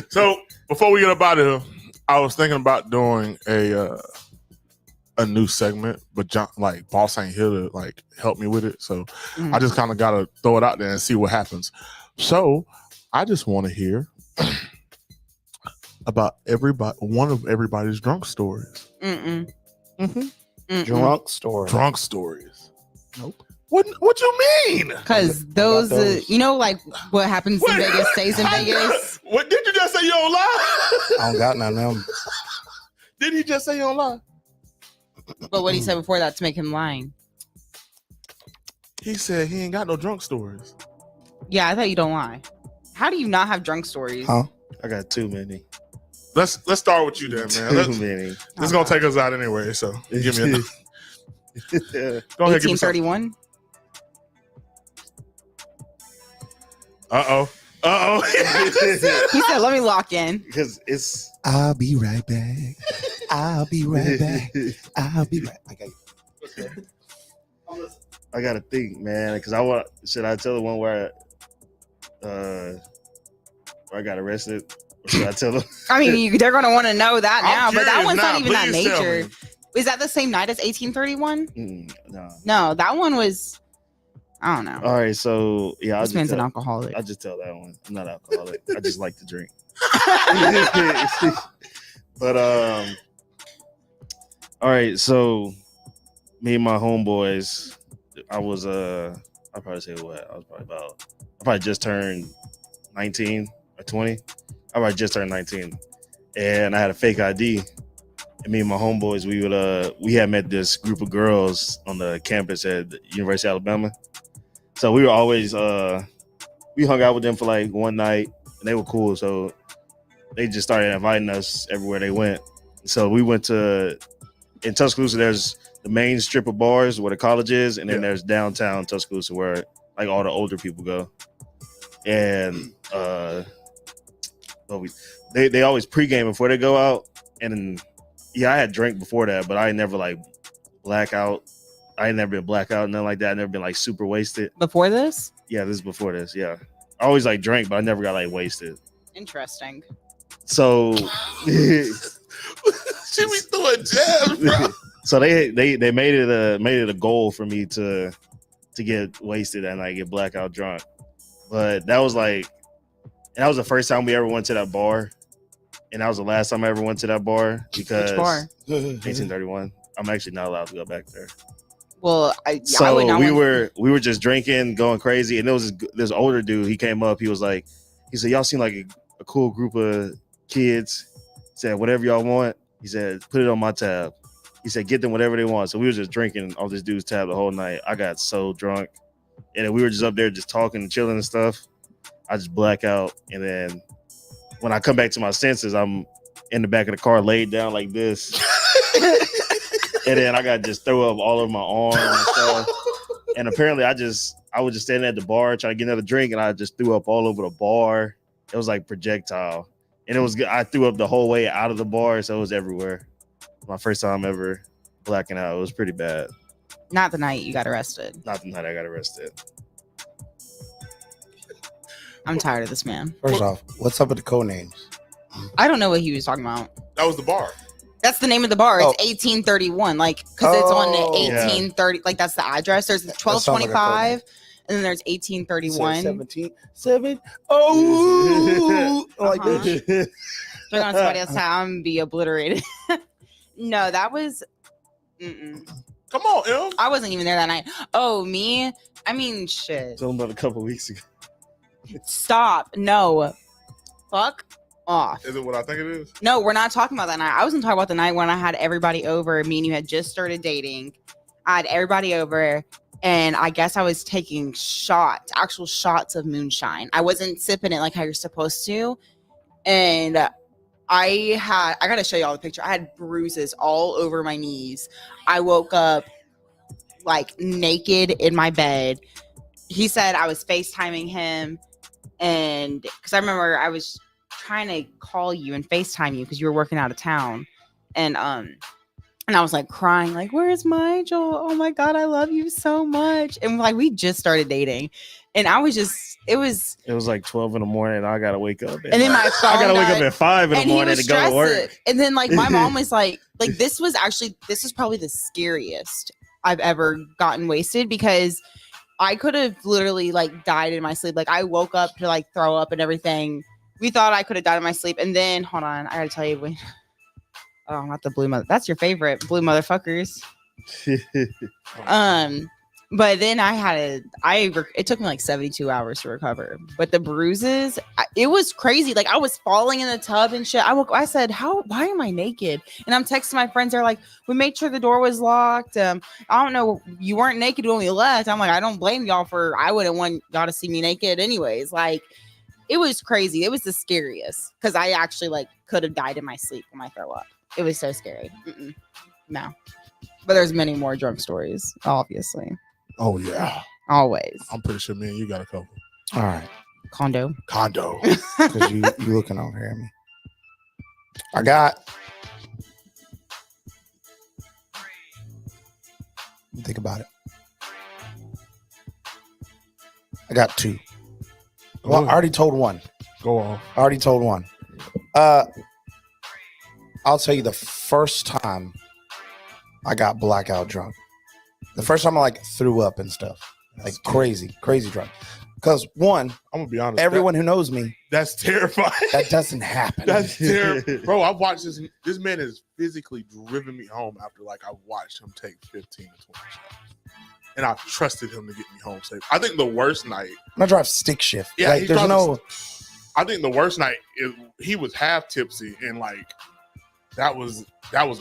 D: So before we get up out of here, I was thinking about doing a new segment, but John, like Boss ain't here to like help me with it, so I just kind of gotta throw it out there and see what happens. So I just want to hear about one of everybody's drunk stories.
E: Mm-mm.
D: Mm-hmm.
E: Mm-mm.
C: Drunk story.
D: Drunk stories.
C: Nope.
D: What you mean?
E: Because
C: What
E: those,
C: about those?
E: you know, like what happens in Vegas stays in Vegas.
B: What did you just say? You don't lie?
C: I don't got none of them.
B: Did he just say you don't lie?
E: But what he said before that to make him lying.
D: He said he ain't got no drunk stories.
E: Yeah, I thought you don't lie. How do you not have drunk stories?
C: Huh?
F: I got too many.
D: Let's start with you then, man.
F: Too many.
D: This is gonna take us out anyway, so give me a go ahead. Give me something.
E: 1831. He said, "Let me lock in."
F: Because it's
C: I'll be right back. I'll be right back. I'll be right back. Okay.
F: I gotta think, man. Because should I tell the one where I got arrested? Or should I tell them?
E: I mean, they're gonna want to know that now,
B: I'm
E: but that
B: curious
E: one's
B: now.
E: not even that
B: Please tell
E: major.
B: me.
E: Is that the same night as 1831?
F: No.
E: No, that one was. I don't know.
F: All right, so yeah,
E: This man's an alcoholic.
F: I'll just tell that one. I'm not alcoholic. I just like to drink. But all right, so me and my homeboys, I probably say what? I probably just turned 19 or 20. I probably just turned 19. And I had a fake ID. And me and my homeboys, we had met this group of girls on the campus at the University of Alabama. So we were always we hung out with them for like one night and they were cool. So they just started inviting us everywhere they went. So we went in Tuscaloosa, there's the main strip of bars where the college is, and then there's downtown Tuscaloosa where like all the older people go. And they always pregame before they go out, and then, yeah, I had drank before that, but I ain't never like blackout. I ain't never been blackout, nothing like that. I never been like super wasted.
E: Before this?
F: Yeah, this is before this. Yeah, I always like drank, but I never got like wasted.
E: Interesting.
F: So,
D: She be throwing jabs, bro.
F: so they made it a goal for me to get wasted and like get blackout drunk. But that was like, and that was the first time we ever went to that bar, and that was the last time I ever went to that bar because
E: Which bar?
F: 1831. I'm actually not allowed to go back there.
E: Well, I
F: So
E: would not
F: we
E: want-
F: were just drinking, going crazy, and there was this older dude. He came up. He said, "Y'all seem like a cool group of kids." He said, "Whatever y'all want." He said, "Put it on my tab." He said, "Get them whatever they want." So we were just drinking off this dude's tab the whole night. I got so drunk, and then we were just up there just talking and chilling and stuff. I just black out, and then when I come back to my senses, I'm in the back of the car, laid down like this. And then I got just throw up all over my arm and stuff. And apparently I was just standing at the bar trying to get another drink, and I just threw up all over the bar. It was like projectile. And it was good. I threw up the whole way out of the bar, so it was everywhere. My first time ever blacking out. It was pretty bad.
E: not the night you got arrested.
F: Not the night I got arrested.
E: I'm tired of this man.
C: First off, what's up with the code names?
E: I don't know what he was talking about.
D: That was the bar.
E: That's the name of the bar. It's
C: Oh.
E: 1831. Like, because it's on the
C: Oh.
E: 1830. Like, that's the address. There's 1225, and then there's 1831.
C: 17, 7. Oh, like
E: Uh-huh.
C: this.
E: Drink on somebody else's time and be obliterated. No, that was. Mm-mm.
D: Come on, M.
E: I wasn't even there that night. Oh, me? I mean, shit.
F: Told him about a couple weeks ago.
E: Stop. No. Fuck off.
D: Is it what I think it is?
E: No, we're not talking about that night. I wasn't talking about the night when I had everybody over. Me and you had just started dating. I had everybody over, and I guess I was taking shots, actual shots of moonshine. I wasn't sipping it like how you're supposed to. And I gotta show you all the picture. I had bruises all over my knees. I woke up like naked in my bed. He said I was FaceTiming him, and because I remember I was trying to call you and FaceTime you because you were working out of town, and I was like crying, like, "Where's Nigel? Oh my god, I love you so much!" And like we just started dating, and I was just, it was
F: like 12 in the morning, and I gotta wake up.
E: And then my phone
F: I gotta wake up
E: died,
F: at 5 in the
E: and he
F: morning
E: was
F: to go to work.
E: stressed. And then like my mom was like this was probably the scariest I've ever gotten wasted, because I could have literally like died in my sleep. Like I woke up to like throw up and everything. We thought I could have died in my sleep. And then hold on, I gotta tell you when. Oh, not the blue mother. That's your favorite, blue motherfuckers. But then it took me like 72 hours to recover. But the bruises, it was crazy. Like I was falling in the tub and shit. I said, why am I naked? And I'm texting my friends. They're like, we made sure the door was locked. I don't know. You weren't naked when we left. I'm like, I don't blame y'all I wouldn't want y'all to see me naked anyways. Like it was crazy. It was the scariest because I actually like could have died in my sleep when I throw up. It was so scary. Mm-mm. No. But there's many more drunk stories, obviously.
C: Oh yeah,
E: Always.
D: I'm pretty sure me and you got a couple.
C: all right.
E: Condo.
D: Condo.
C: Because you looking over here at me. I got. Think about it. I got two. Well, I already told one.
D: Go on.
C: I already told one. I'll tell you the first time I got blackout drunk. The first time I like threw up and stuff. Like crazy drunk. Because one,
D: I'm gonna be honest.
C: everyone who knows me,
D: that's terrifying.
C: that doesn't happen.
D: That's terrible, bro. I watched this. This man has physically driven me home after like I watched him take 15 to 20 shots, and I trusted him to get me home safe. I think the worst night.
C: I drive stick shift.
D: Yeah,
C: like
D: he
C: there's
D: drives-
C: no.
D: I think the worst night is he was half tipsy and like that was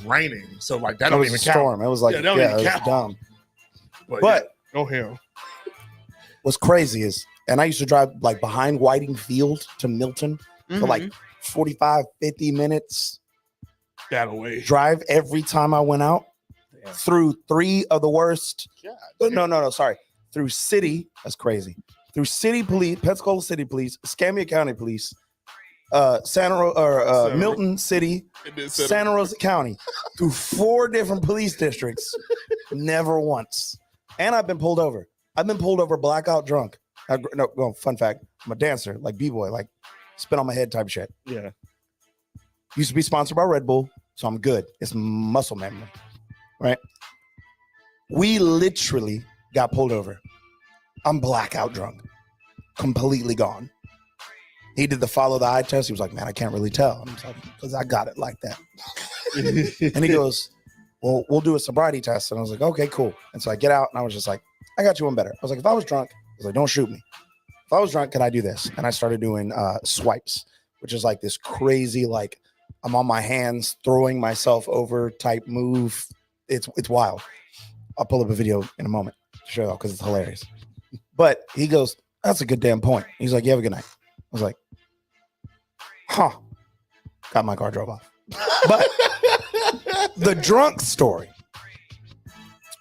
D: raining, so like that
C: It
D: don't
C: was
D: even
C: a
D: count.
C: storm. It was like
D: Yeah,
C: yeah,
D: that don't even
C: it was
D: count.
C: dumb.
D: But
C: But
D: yeah, go him.
C: what's crazy is, and I used to drive like behind Whiting Field to Milton for like 45, 50 minutes
D: That away.
C: drive every time I went out through three of the worst. No, sorry. Through city, that's crazy. Through city police, Pensacola City Police, Escambia County Police, Milton City, Santa Rosa County, through 4 different police districts, never once. And I've been pulled over. I've been pulled over blackout drunk. No, fun fact, I'm a dancer, like B-boy, like spit on my head type of shit.
F: Yeah.
C: Used to be sponsored by Red Bull, so I'm good. It's muscle memory, right? We literally got pulled over. I'm blackout drunk, completely gone. He did the follow the eye test. He was like, man, I can't really tell. I'm like, because I got it like that. And he goes, well, we'll do a sobriety test. And I was like, okay, cool. And so I get out and I was just like, I got you one better. I was like, if I was drunk, I was like, don't shoot me. If I was drunk, could I do this? And I started doing swipes, which is like this crazy, like I'm on my hands throwing myself over type move. It's wild. I'll pull up a video in a moment to show you because it's hilarious. But he goes, that's a good damn point. He's like, you have a good night. I was like, huh. Got my car, drove off. But the drunk story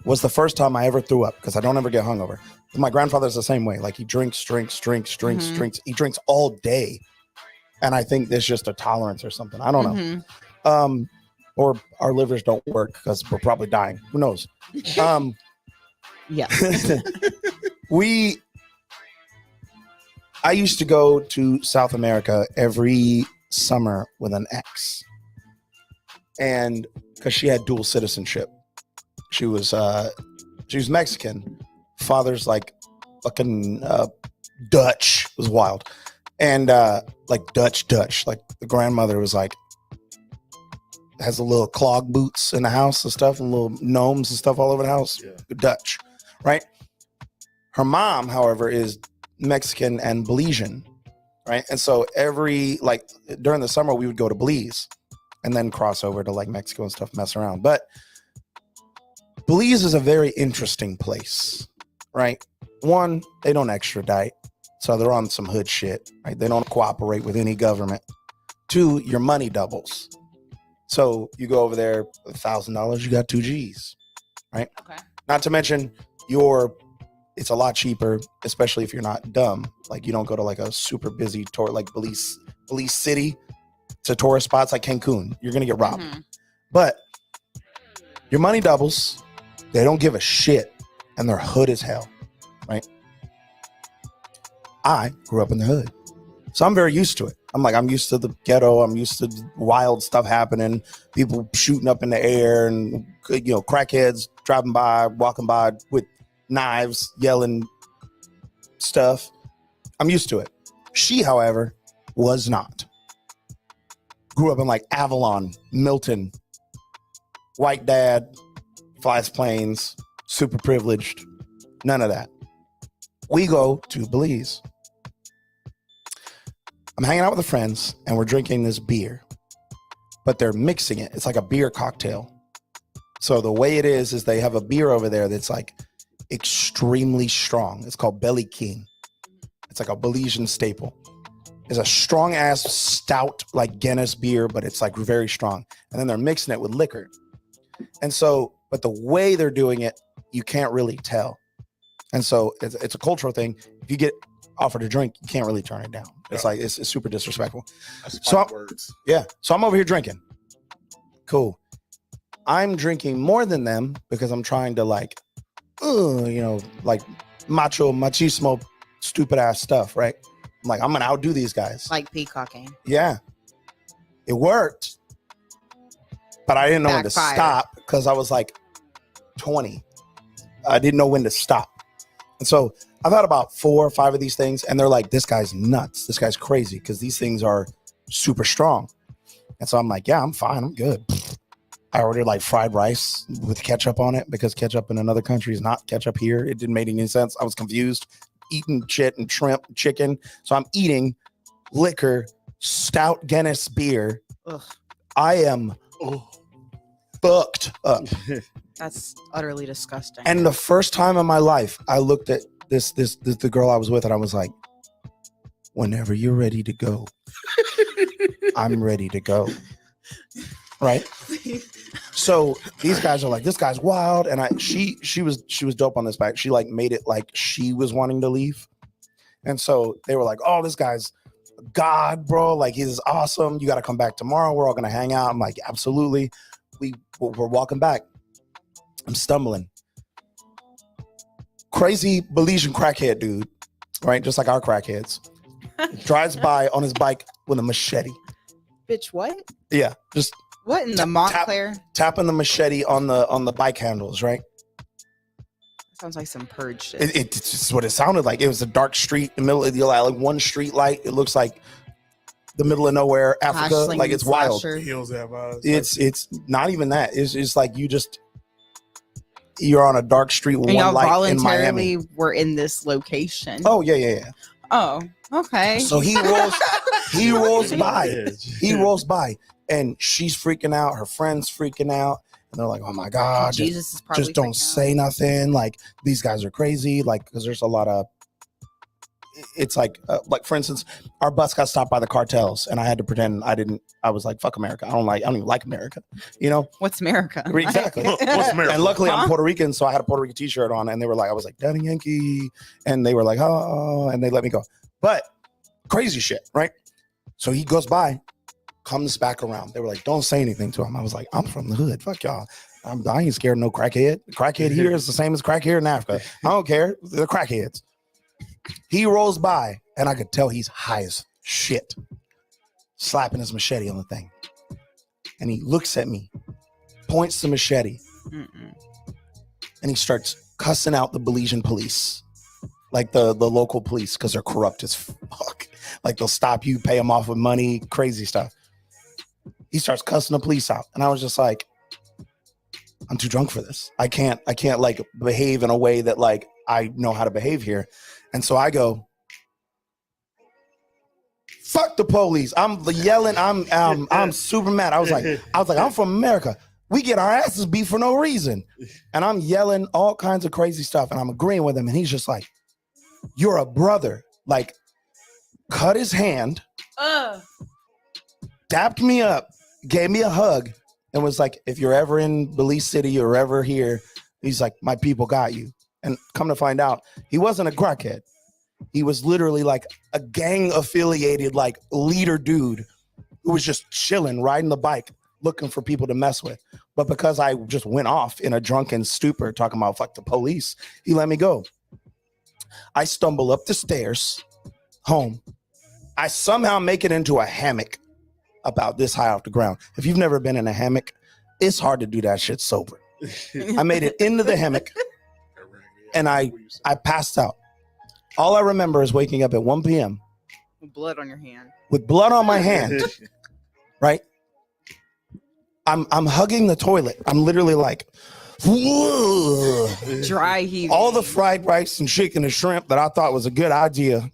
C: was the first time I ever threw up because I don't ever get hungover. My grandfather's the same way. Like he drinks. He drinks all day. And I think there's just a tolerance or something. I don't know. Or our livers don't work because we're probably dying. Who knows?
E: Yeah.
C: I used to go to South America every summer with an ex. And because she had dual citizenship. She was Mexican. Father's like fucking Dutch. It was wild. And like Dutch. Like the grandmother was like, has a little clog boots in the house and stuff, and little gnomes and stuff all over the house. Yeah. Dutch, right? Her mom, however, is Mexican and Belizean, right? And so during the summer, we would go to Belize and then cross over to like Mexico and stuff, mess around. But Belize is a very interesting place, right? One, they don't extradite, so they're on some hood shit, right? They don't cooperate with any government. Two, your money doubles. So you go over there, $1,000, you got 2 G's, right?
E: Okay.
C: Not to mention it's a lot cheaper, especially if you're not dumb. Like you don't go to like a super busy tour, like Belize City to tourist spots like Cancun. You're going to get robbed. But your money doubles. They don't give a shit. And they're hood as hell, right? I grew up in the hood. So I'm very used to it. I'm used to the ghetto. I'm used to wild stuff happening, people shooting up in the air and, crackheads driving by, walking by with knives, yelling stuff. I'm used to it. She, however, was not. Grew up in like Avalon, Milton, white dad, flies planes, super privileged, none of that. We go to Belize. I'm hanging out with the friends and we're drinking this beer, but they're mixing it. It's like a beer cocktail. So the way it is they have a beer over there that's like extremely strong. It's called Belly King. It's like a Belizean staple. It's a strong ass stout, like Guinness beer, but it's like very strong. And then they're mixing it with liquor. And so, but the way they're doing it, you can't really tell. And so it's a cultural thing. If you get offered a drink, you can't really turn it down. It's like, it's super disrespectful. So words. Yeah. So I'm over here drinking. Cool. I'm drinking more than them because I'm trying to like machismo, stupid ass stuff, right? I'm like, I'm going to outdo these guys.
E: Like peacocking.
C: Yeah. It worked. But I didn't know when to stop because I was like 20. I didn't know when to stop. And so I've had about 4 or 5 of these things, and they're like, this guy's nuts. This guy's crazy because these things are super strong. And so I'm like, yeah, I'm fine. I'm good. I ordered like fried rice with ketchup on it because ketchup in another country is not ketchup here. It didn't make any sense. I was confused. Eating shit and shrimp, chicken. So I'm eating liquor, stout Guinness beer. Ugh. I am fucked up.
E: That's utterly disgusting.
C: And the first time in my life, I looked at the girl I was with, and I was like, whenever you're ready to go, I'm ready to go. Right? So these guys are like, this guy's wild. And she was dope on this back. She like made it like she was wanting to leave. And so they were like, oh, this guy's God, bro, like he's awesome. You got to come back tomorrow. We're all gonna hang out. I'm like, absolutely. We're walking back. I'm stumbling. Crazy Belizean crackhead dude, right? Just like our crackheads, drives by on his bike with a machete.
E: Bitch, what?
C: Yeah, just
E: What in the Montclair?
C: tapping the machete on the bike handles, right?
E: Sounds like some purge shit.
C: It's just what it sounded like. It was a dark street in the middle of the like one street light. It looks like the middle of nowhere, Africa.
E: Hash slinging
C: Like it's wild.
E: slasher.
D: Heels have eyes.
C: It's not even that. It's like you're on a dark street with
E: And y'all
C: one light in Miami.
E: voluntarily were in this location.
C: Oh yeah.
E: Oh, okay.
C: So he rolls by.
F: Yeah.
C: He rolls by, and she's freaking out. Her friend's freaking out, and they're like, "Oh my God,
E: Jesus is probably
C: just don't
E: freaking
C: say nothing. Like these guys are crazy. Like because there's a lot of. It's like for instance, our bus got stopped by the cartels, and I had to pretend I didn't. I was like, "Fuck America. I don't even like America." You know.
E: What's America?
C: Exactly.
D: What's America?
C: And luckily, I'm
E: Huh?
C: Puerto Rican, so I had a Puerto Rican T-shirt on, and they were like, I was like, "Daddy Yankee," and they were like, "Oh," and they let me go. But crazy shit, right? So he goes by, comes back around. They were like, "Don't say anything to him." I was like, "I'm from the hood. Fuck y'all. I ain't scared of no crackhead. Crackhead here is the same as crack here in Africa. I don't care. They're crackheads." He rolls by, and I could tell he's high as shit, slapping his machete on the thing. And he looks at me, points the machete,
E: Mm-mm.
C: and he starts cussing out the Belizean police, like the local police, because they're corrupt as fuck. Like they'll stop you, pay them off with money, crazy stuff. He starts cussing the police out, and I was just like, I'm too drunk for this. I can't like behave in a way that like I know how to behave here. And so I go, fuck the police. I'm yelling. I'm super mad. I was like, I'm from America. We get our asses beat for no reason. And I'm yelling all kinds of crazy stuff. And I'm agreeing with him. And he's just like, you're a brother. Like, cut his hand, dapped me up, gave me a hug, and was like, if you're ever in Belize City or ever here, he's like, my people got you. And come to find out, he wasn't a crackhead. He was literally like a gang affiliated, like leader dude who was just chilling, riding the bike, looking for people to mess with. But because I just went off in a drunken stupor talking about fuck the police, he let me go. I stumble up the stairs home. I somehow make it into a hammock about this high off the ground. If you've never been in a hammock, it's hard to do that shit sober. I made it into the hammock and I passed out. All I remember is waking up at 1 p.m.
E: Blood on your hand.
C: with blood on my hand, right? I'm hugging the toilet. I'm literally like, whoa.
E: Dry heaving.
C: All the fried rice and chicken and shrimp that I thought was a good idea.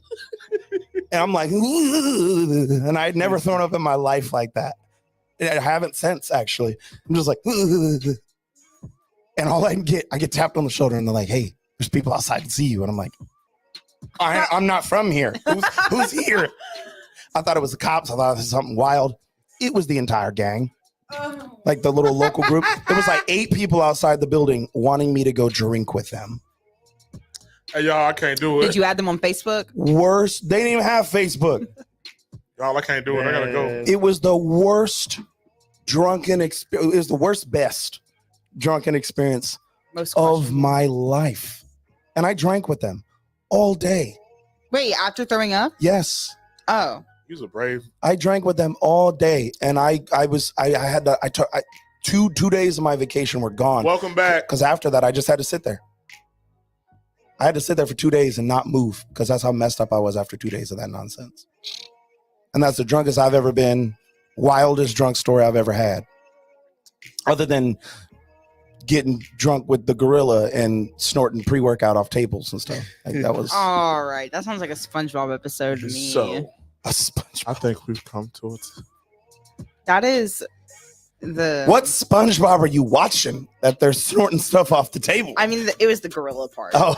C: And I'm like, and I'd never thrown up in my life like that. I haven't since, actually. I'm just like, and all I get tapped on the shoulder and they're like, hey, there's people outside to see you. And I'm like, I'm not from here. Who's here? I thought it was the cops. I thought it was something wild. It was the entire gang. Like the little local group. There was like 8 people outside the building wanting me to go drink with them.
D: Hey, y'all, I can't do it.
E: Did you add them on Facebook?
C: Worse, they didn't even have Facebook.
D: Y'all, I can't do it. I gotta go.
C: It was the worst drunken experience. It was the best drunken experience
E: Most
C: of
E: questionable.
C: my life. And I drank with them all day.
E: Wait, after throwing up?
C: Yes.
E: Oh.
D: You're a brave.
C: I drank with them all day. And I took 2 days of my vacation were gone.
D: Welcome back.
C: Because after that, I just had to sit there. I had to sit there for 2 days and not move because that's how messed up I was after 2 days of that nonsense. And that's the drunkest I've ever been, wildest drunk story I've ever had. Other than getting drunk with the gorilla and snorting pre-workout off tables and stuff. Like that was
E: All right. That sounds like a SpongeBob episode to me.
D: So,
C: a sponge.
D: I think we've come to it.
E: That is the.
C: What SpongeBob are you watching that they're snorting stuff off the table?
E: I mean, it was the gorilla part.
C: Oh,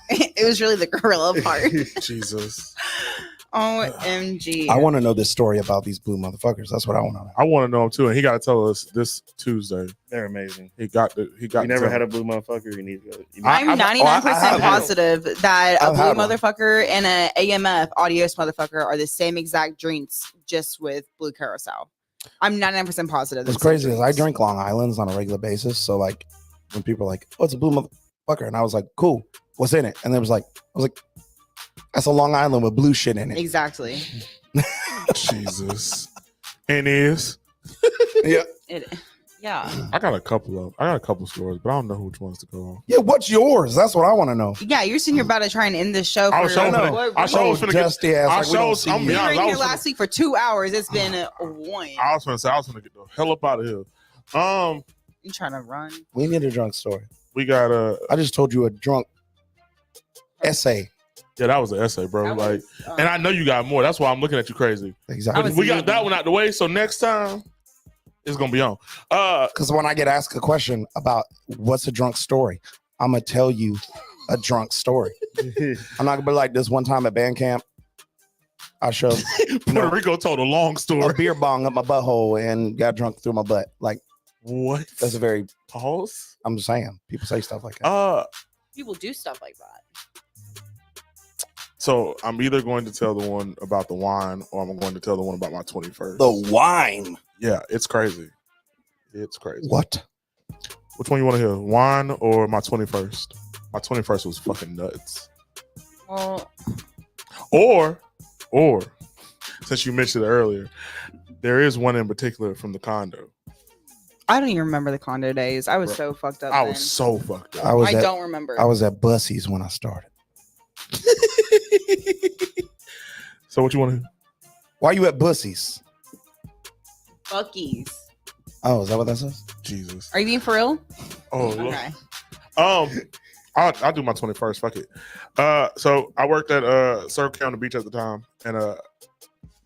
E: It was really the gorilla part.
D: Jesus.
E: OMG.
C: I want to know this story about these blue motherfuckers. That's what I want to know.
D: I want to know him too, and he got to tell us this Tuesday.
F: They're amazing.
D: He got.
F: You never had a blue motherfucker. You need to go.
E: I'm 99% positive that a
C: I've
E: blue
C: had one.
E: motherfucker and a AMF Adios motherfucker are the same exact drinks, just with blue curacao. I'm 99% positive.
C: What's crazy is I drink Long Island's on a regular basis. So like when people are like, "Oh, it's a blue motherfucker," and I was like, "Cool, what's in it?" And I was like, "That's a Long Island with blue shit in it."
E: Exactly.
D: Jesus, and is
C: Yeah,
E: Yeah.
D: I got a couple stories, but I don't know which ones to go on.
C: yeah. What's yours? That's what I want to know.
E: Yeah, you're sitting here about to try and end this show.
D: I was
E: for-
D: showing.
C: know.
D: I was finna get.
C: Dusty ass.
D: I
C: Like, we don't
D: showed-
C: see
D: I'm
C: you.
E: We
D: Yeah,
E: were in
D: I
E: here
D: was
E: last week for 2 hours. It's been a one.
D: I was finna get the hell up out of here.
E: You trying to run?
C: We need a drunk story.
D: We got
C: I just told you a drunk essay.
D: yeah, that was an essay, bro.
E: That
D: Like,
E: was,
D: and I know you got more. That's why I'm looking at you crazy.
C: Exactly.
E: was-
D: We got that one out the way, so next time it's gonna be on.
C: Because when I get asked a question about what's a drunk story, I'm gonna tell you a drunk story. I'm not gonna be like this one time at band camp. I shoved
D: Puerto Rico told a long
C: a
D: story.
C: beer bong up my butthole and got drunk through my butt. Like
D: What?
C: that's a very.
D: Pause.
C: I'm just saying. People say stuff like that.
E: people do stuff like that.
D: So I'm either going to tell the one about the wine, or I'm going to tell the one about my 21st.
C: The wine.
D: Yeah, it's crazy. It's crazy.
C: What?
D: Which one you want to hear? Wine or my 21st? My 21st was fucking nuts.
E: Well,
D: Or since you mentioned it earlier, there is one in particular from the condo.
E: I don't even remember the condo days. I was
D: Bro,
E: so fucked up.
D: I
E: then.
D: was so fucked up.
C: I was
E: I
C: at.
E: don't remember.
C: I was at Bussey's when I started.
D: So what you want to?
C: Why you at Bussey's?
E: Bucky's.
C: Oh, is that what that says?
D: Jesus.
E: Are you being for real?
D: Oh, look.
E: Okay.
D: I'll do my 21st. Fuck it. So I worked at Circle K on the beach at the time, and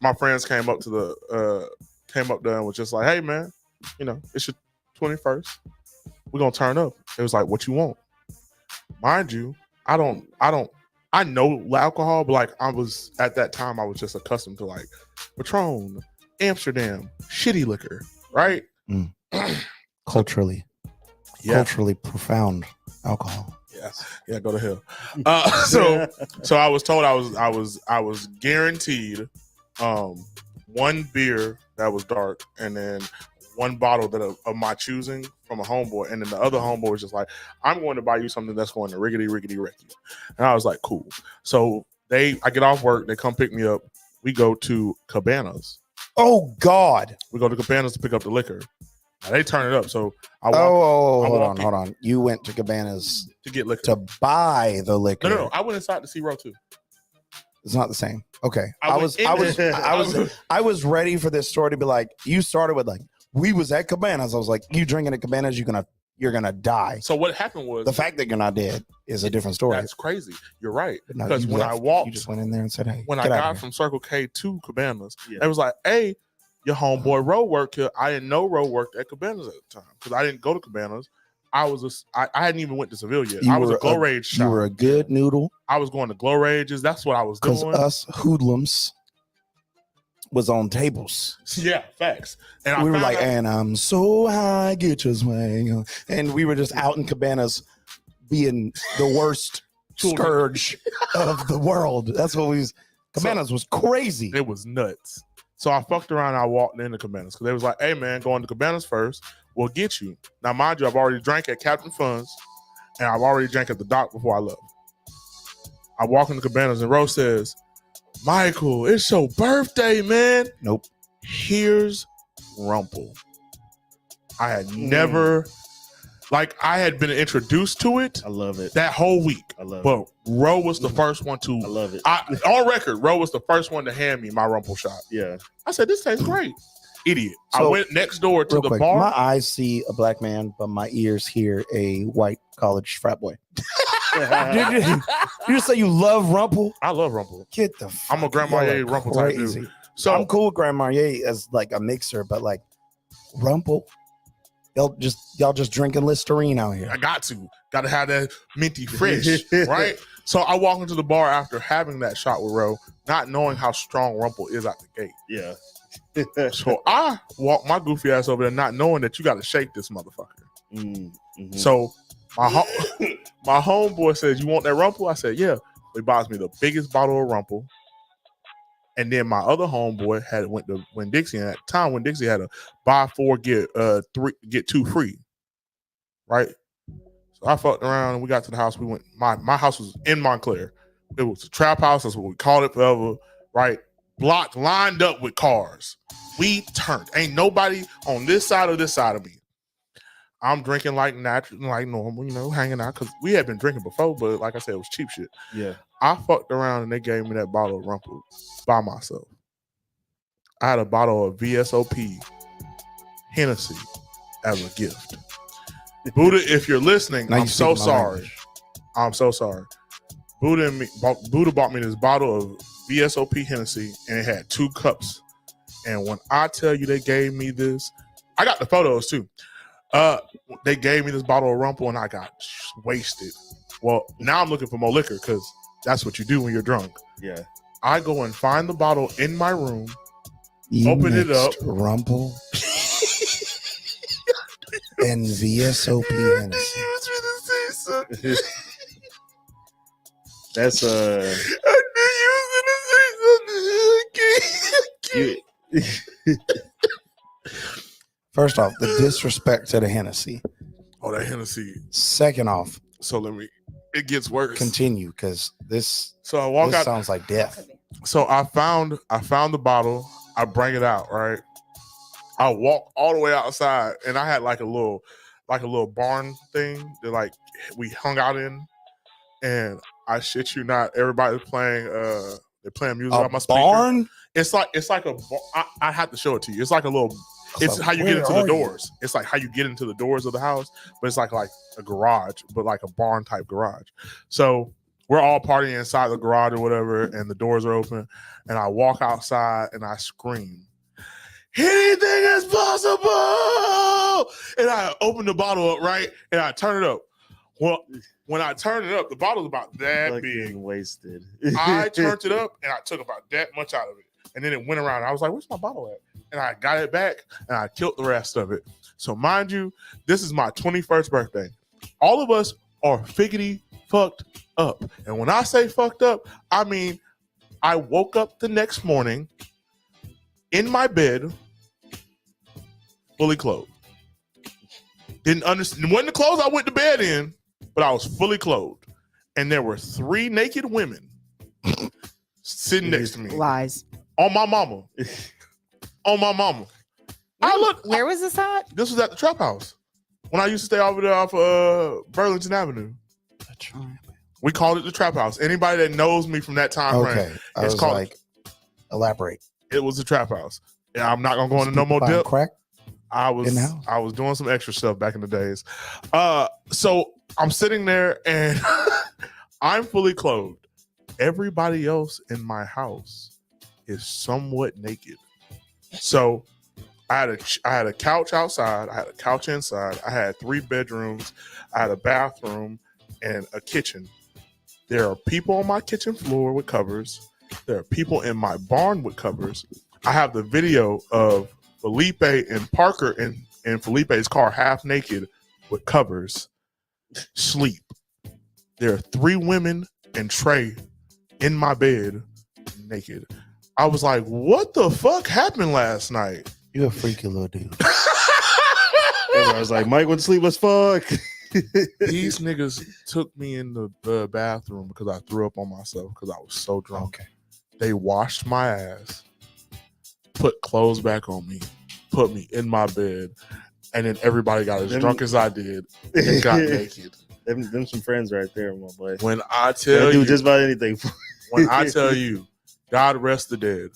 D: my friends came up there and was just like, "Hey man, you know, it's your 21st. We're gonna turn up." It was like, "What you want?" Mind you, I know alcohol, but like I was at that time, I was just accustomed to like Patron, Amsterdam, shitty liquor, right?
C: Culturally profound alcohol.
D: Yeah, go to hell. So I was told I was guaranteed one beer that was dark, and then one bottle that of my choosing from a homeboy, and then the other homeboy was just like, "I'm going to buy you something that's going to riggedy wreck you." And I was like, "Cool." So I get off work, they come pick me up. We go to Cabanas.
C: Oh God.
D: We go to Cabanas to pick up the liquor. Now, they turn it up, so I walk
C: Oh,
D: I
C: hold
D: walk
C: on,
D: in.
C: hold on. You went to Cabanas
D: to get liquor.
C: to buy the liquor.
D: No. I went inside to see row 2.
C: It's not the same. Okay.
D: I
C: I was ready for this story to be like, you started with like, we was at Cabanas. I was like, you drinking at Cabanas, you're gonna die.
D: So what happened was
C: The fact that you're not dead is a different story.
D: that's crazy. You're right.
C: But no,
D: Because
C: you
D: when
C: left.
D: I walked,
C: you just went in there and said, "Hey,
D: when I
C: get out
D: got
C: of here."
D: from Circle K to Cabanas,
F: Yeah.
D: it was like, "Hey, your homeboy Ro worked here." I didn't know Ro worked at Cabanas at the time because I didn't go to Cabanas. I hadn't even went to Seville yet.
C: You
D: I was
C: were
D: a Glow Rage shop.
C: You were a good noodle
D: I was going to Glow Rages. That's what I was
C: because
D: doing.
C: us hoodlums was on tables.
D: Yeah, facts. And
C: We were
D: found
C: like,
D: out-
C: and I'm so high, get your swing on." And we were just out in Cabanas being the worst scourge of the world. That's what we was. Cabanas was crazy.
D: it was nuts. So I fucked around and I walked into Cabanas because they was like, "Hey man, going to Cabanas first. We'll get you." Now, mind you, I've already drank at Captain Fun's and I've already drank at the dock before I left. I walk into Cabanas and Rose says, "Michael, it's your birthday, man."
C: Nope.
D: Here's Rumple. I had never, I had been introduced to it
F: I love it.
D: that whole week,
F: I love it.
D: but Ro was the first one
F: I
D: to,
F: love it.
D: on record, Ro was the first one to hand me my Rumple shot.
F: Yeah.
D: I said, "This tastes great." Idiot. I
C: So,
D: went next door to
C: Real
D: the
C: quick,
D: bar.
C: my eyes see a black man, but my ears hear a white college frat boy. You just say you love Rumple?
D: I love Rumple.
C: Get the.
D: I'm a
C: fuck-
D: Grand
C: y'all
D: Marnier
C: are
D: Rumple type dude.
C: crazy.
D: So
C: I'm cool with Grand Marnier as like a mixer, but like Rumple, y'all just drinking Listerine out here.
D: I got to have that minty fresh, right? So I walk into the bar after having that shot with Ro, not knowing how strong Rumple is at the gate.
F: Yeah.
D: So I walk my goofy ass over there, not knowing that you got to shake this motherfucker.
F: Mm-hmm.
D: So my homeboy says, "You want that Rumple?" I said, "Yeah." He buys me the biggest bottle of Rumple. And then my other homeboy went to Winn-Dixie, and at the time Winn-Dixie had a buy 4 get 2 free, right? So I fucked around and we got to the house. We went. My house was in Montclair. It was a trap house. That's what we called it forever, right? Block lined up with cars. We turned. Ain't nobody on this side or this side of me. I'm drinking like natural, like normal, you know, hanging out because we had been drinking before, but like I said, it was cheap shit.
F: Yeah.
D: I fucked around and they gave me that bottle of Rumple by myself. I had a bottle of VSOP Hennessy as a gift. Buddha, if you're listening,
C: Now you
D: I'm so
C: speak my
D: sorry.
C: language.
D: I'm so sorry. Buddha bought me this bottle of VSOP Hennessy and it had 2 cups. And when I tell you they gave me this, I got the photos too. They gave me this bottle of Rumple and I got wasted. Well, now I'm looking for more liquor because that's what you do when you're drunk.
F: Yeah.
D: I go and find the bottle in my room,
C: You
D: open it
C: mixed
D: up.
C: Rumple and VSOP Hennessy.
F: That's you,
C: First off, the disrespect to the Hennessy.
D: Oh, that Hennessy.
C: Second off,
D: So it gets worse.
C: continue because this
D: So I walk out.
C: sounds like death.
D: So I found the bottle. I bring it out, right? I walk all the way outside, and I had like a little barn thing that like we hung out in, and I shit you not, everybody's playing they're playing music
C: A
D: on my speaker.
C: barn?
D: It's like a I have to show it to you. It's like a little. It's how you get into the doors. It's like how you get into the doors of the house, but it's like a garage, but like a barn type garage. So we're all partying inside the garage or whatever, and the doors are open, and I walk outside and I scream, "Anything is possible!" And I open the bottle up, right, and I turn it up. Well, when I turned it up, the bottle's about that
F: like
D: big.
F: wasted.
D: I turned it up and I took about that much out of it. And then it went around. I was like, where's my bottle at? And I got it back and I killed the rest of it. So mind you, this is my 21st birthday. All of us are figgity fucked up. And when I say fucked up, I mean, I woke up the next morning in my bed, fully clothed. Didn't understand. Wasn't the clothes I went to bed in, but I was fully clothed. And there were 3 naked women sitting next to me.
E: Lies.
D: On my mama. On my mama. I look.
E: Where was this at?
D: This was at the trap house when I used to stay over there off Burlington Avenue. We called it the trap house. Anybody that knows me from that time frame,
C: Okay. I
D: it's
C: was
D: called.
C: like, elaborate.
D: It was the trap house. Yeah, I'm not gonna go into no more
C: Buying
D: dip.
C: crack?
D: I
C: in the house?
D: was doing some extra stuff back in the days. So I'm sitting there and I'm fully clothed. Everybody else in my house is somewhat naked. So I had a couch outside, I had a couch inside, I had 3 bedrooms, I had a bathroom and a kitchen. There are people on my kitchen floor with covers. There are people in my barn with covers. I have the video of Felipe and Parker in Felipe's car half naked with covers sleep. There are 3 women and Trey in my bed naked. I was like, what the fuck happened last night?
C: You a freaky little dude.
F: I was like, Mike went to sleep as fuck.
D: These niggas took me in the bathroom because I threw up on myself because I was so drunk.
C: Okay.
D: They washed my ass, put clothes back on me, put me in my bed, and then everybody got as drunk as I did and got naked.
F: Them some friends right there, my boy.
D: When I
F: They'll
D: tell
F: do
D: you,
F: just about anything.
D: when I tell you, God rest the dead,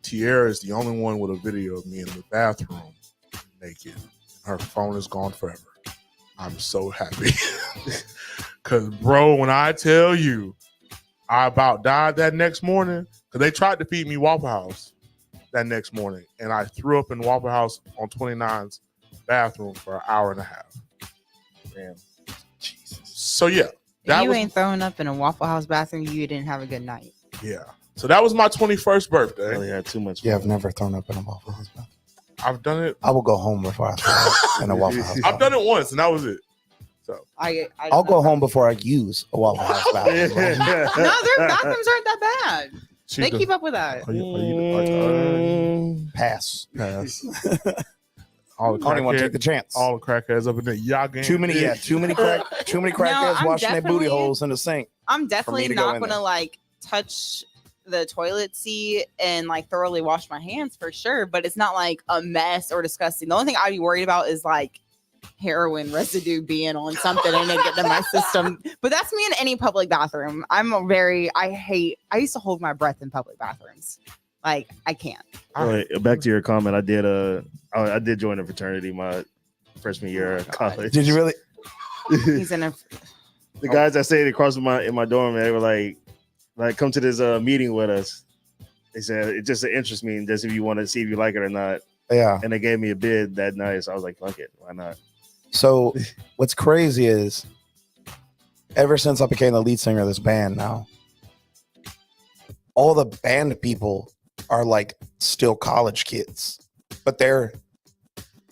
D: Tierra is the only one with a video of me in the bathroom naked. Her phone is gone forever. I'm so happy. Cause bro, when I tell you, I about died that next morning because they tried to feed me Waffle House that next morning, and I threw up in Waffle House on 29's bathroom for an hour and a half.
F: Damn.
D: Jesus. So yeah, That
E: you
D: was
E: ain't throwing up in a Waffle House bathroom, you didn't have a good night.
D: yeah. So that was my 21st birthday.
F: Really had too much.
C: Yeah, I've
F: fun.
C: never thrown up in a Waffle House bathroom.
D: I've done it.
C: I will go home before I throw up in a Waffle House
D: I've
C: bathroom.
D: done it once, and that was it. So
C: I'll go home before I use a Waffle House bathroom.
E: No, their bathrooms aren't that bad.
D: she
E: They
D: does-
E: keep up with that.
D: Are you
C: Pass.
D: pass? All the
C: I don't even want to take the
D: crackheads,
C: chance.
D: all the crackheads up in there. Y'all game.
C: Too many crackheads
E: I'm
C: washing their booty
E: definitely-
C: holes in the sink.
E: I'm definitely
C: to go
E: not
C: in
E: gonna
C: there.
E: like touch the toilet seat and like thoroughly wash my hands for sure, but it's not like a mess or disgusting. The only thing I'd be worried about is like heroin residue being on something and it getting in my system. But that's me in any public bathroom. I used to hold my breath in public bathrooms. Like I can't.
F: Right, back to your comment. I did join a fraternity my freshman year of college.
C: Did you really?
E: He's in a
F: The guys that stayed across from in my dorm, they were like come to this meeting with us. They said it's just an interest meeting, just if you want to see if you like it or not.
C: Yeah.
F: And they gave me a bid that night, so I was like, fuck it, why not?
C: So what's crazy is ever since I became the lead singer of this band now, all the band people are like still college kids. But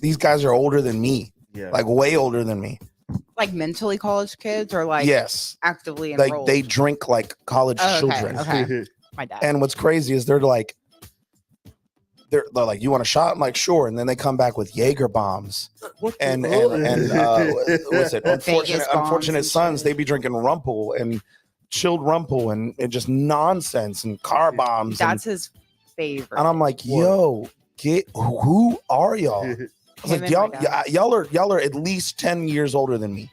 C: these guys are older than me,
F: Yeah.
C: like way older than me.
E: like mentally college kids or like
C: Yes.
E: actively
C: Like
E: enrolled.
C: they drink like college
E: Oh, okay,
C: children.
E: okay. My dad.
C: And what's crazy is they're like, you want a shot? I'm like, sure. And then they come back with Jaeger bombs
D: What the-
C: and what's it?
E: Vegas bombs
C: Unfortunate
E: and
C: Sons.
E: shit.
C: They be drinking Rumpel and chilled Rumpel and just nonsense and car bombs.
E: That's his favorite.
C: and I'm like, yo, who are y'all? I was
E: Him
C: like,
E: and my dad.
C: y'all are at least 10 years older than me.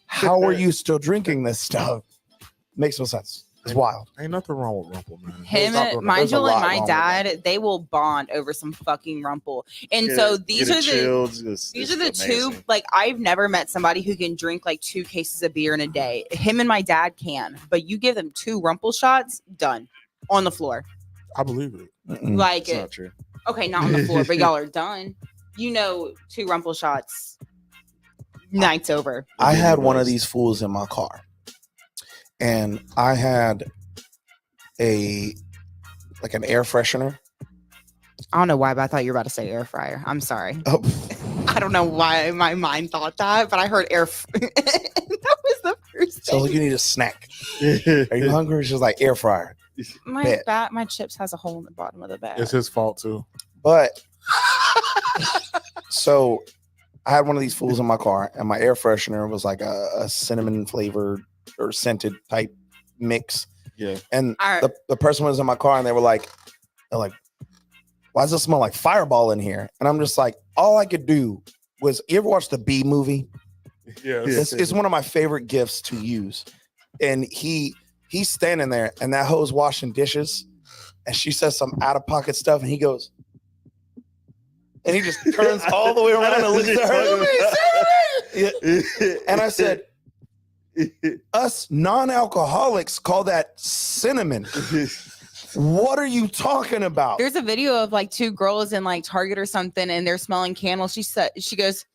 C: How are you still drinking this stuff? Makes no sense. It's wild.
D: Ain't nothing wrong with Rumple, man.
E: Him,
C: There's a
E: Nigel, and
C: lot
E: my
C: wrong with
E: dad, they will bond over some fucking Rumpel. And
F: Get
E: so
F: it-
E: these
F: get
E: are
F: it
E: the
F: chilled.
E: these are the two. Like I've never met somebody who can drink like 2 cases of beer in a day. Him and my dad can, but you give them 2 Rumpel shots, done on the floor.
D: I believe it.
C: Mm-mm.
E: Like
F: It's not true.
E: okay, not on the floor, but y'all are done. You know, 2 Rumpel shots, night's over.
C: I had one of these fools in my car, and I had an air freshener.
E: I don't know why, but I thought you were about to say air fryer. I'm sorry.
C: Oh,
E: I don't know why my mind thought that, but I heard that was the first
C: so
E: thing.
C: you need a snack. Are you hungry? It's just like air fryer.
E: My chips has a hole in the bottom of the bag.
D: It's his fault too.
C: But so I had one of these fools in my car, and my air freshener was like a cinnamon flavored or scented type mix.
F: Yeah.
C: And
E: All right.
C: the person was in my car, and they're like, why does it smell like Fireball in here? And I'm just like, all I could do was, you ever watch the Bee movie?
D: Yeah.
C: It's one of my favorite gifts to use. And he's standing there, and that hoe's washing dishes, and she says some out of pocket stuff, and he goes, and he just turns all the way around and looks at her. Yeah. And I said, us non-alcoholics call that cinnamon. What are you talking about?
E: There's a video of like 2 girls in like Target or something, and they're smelling candles. She goes,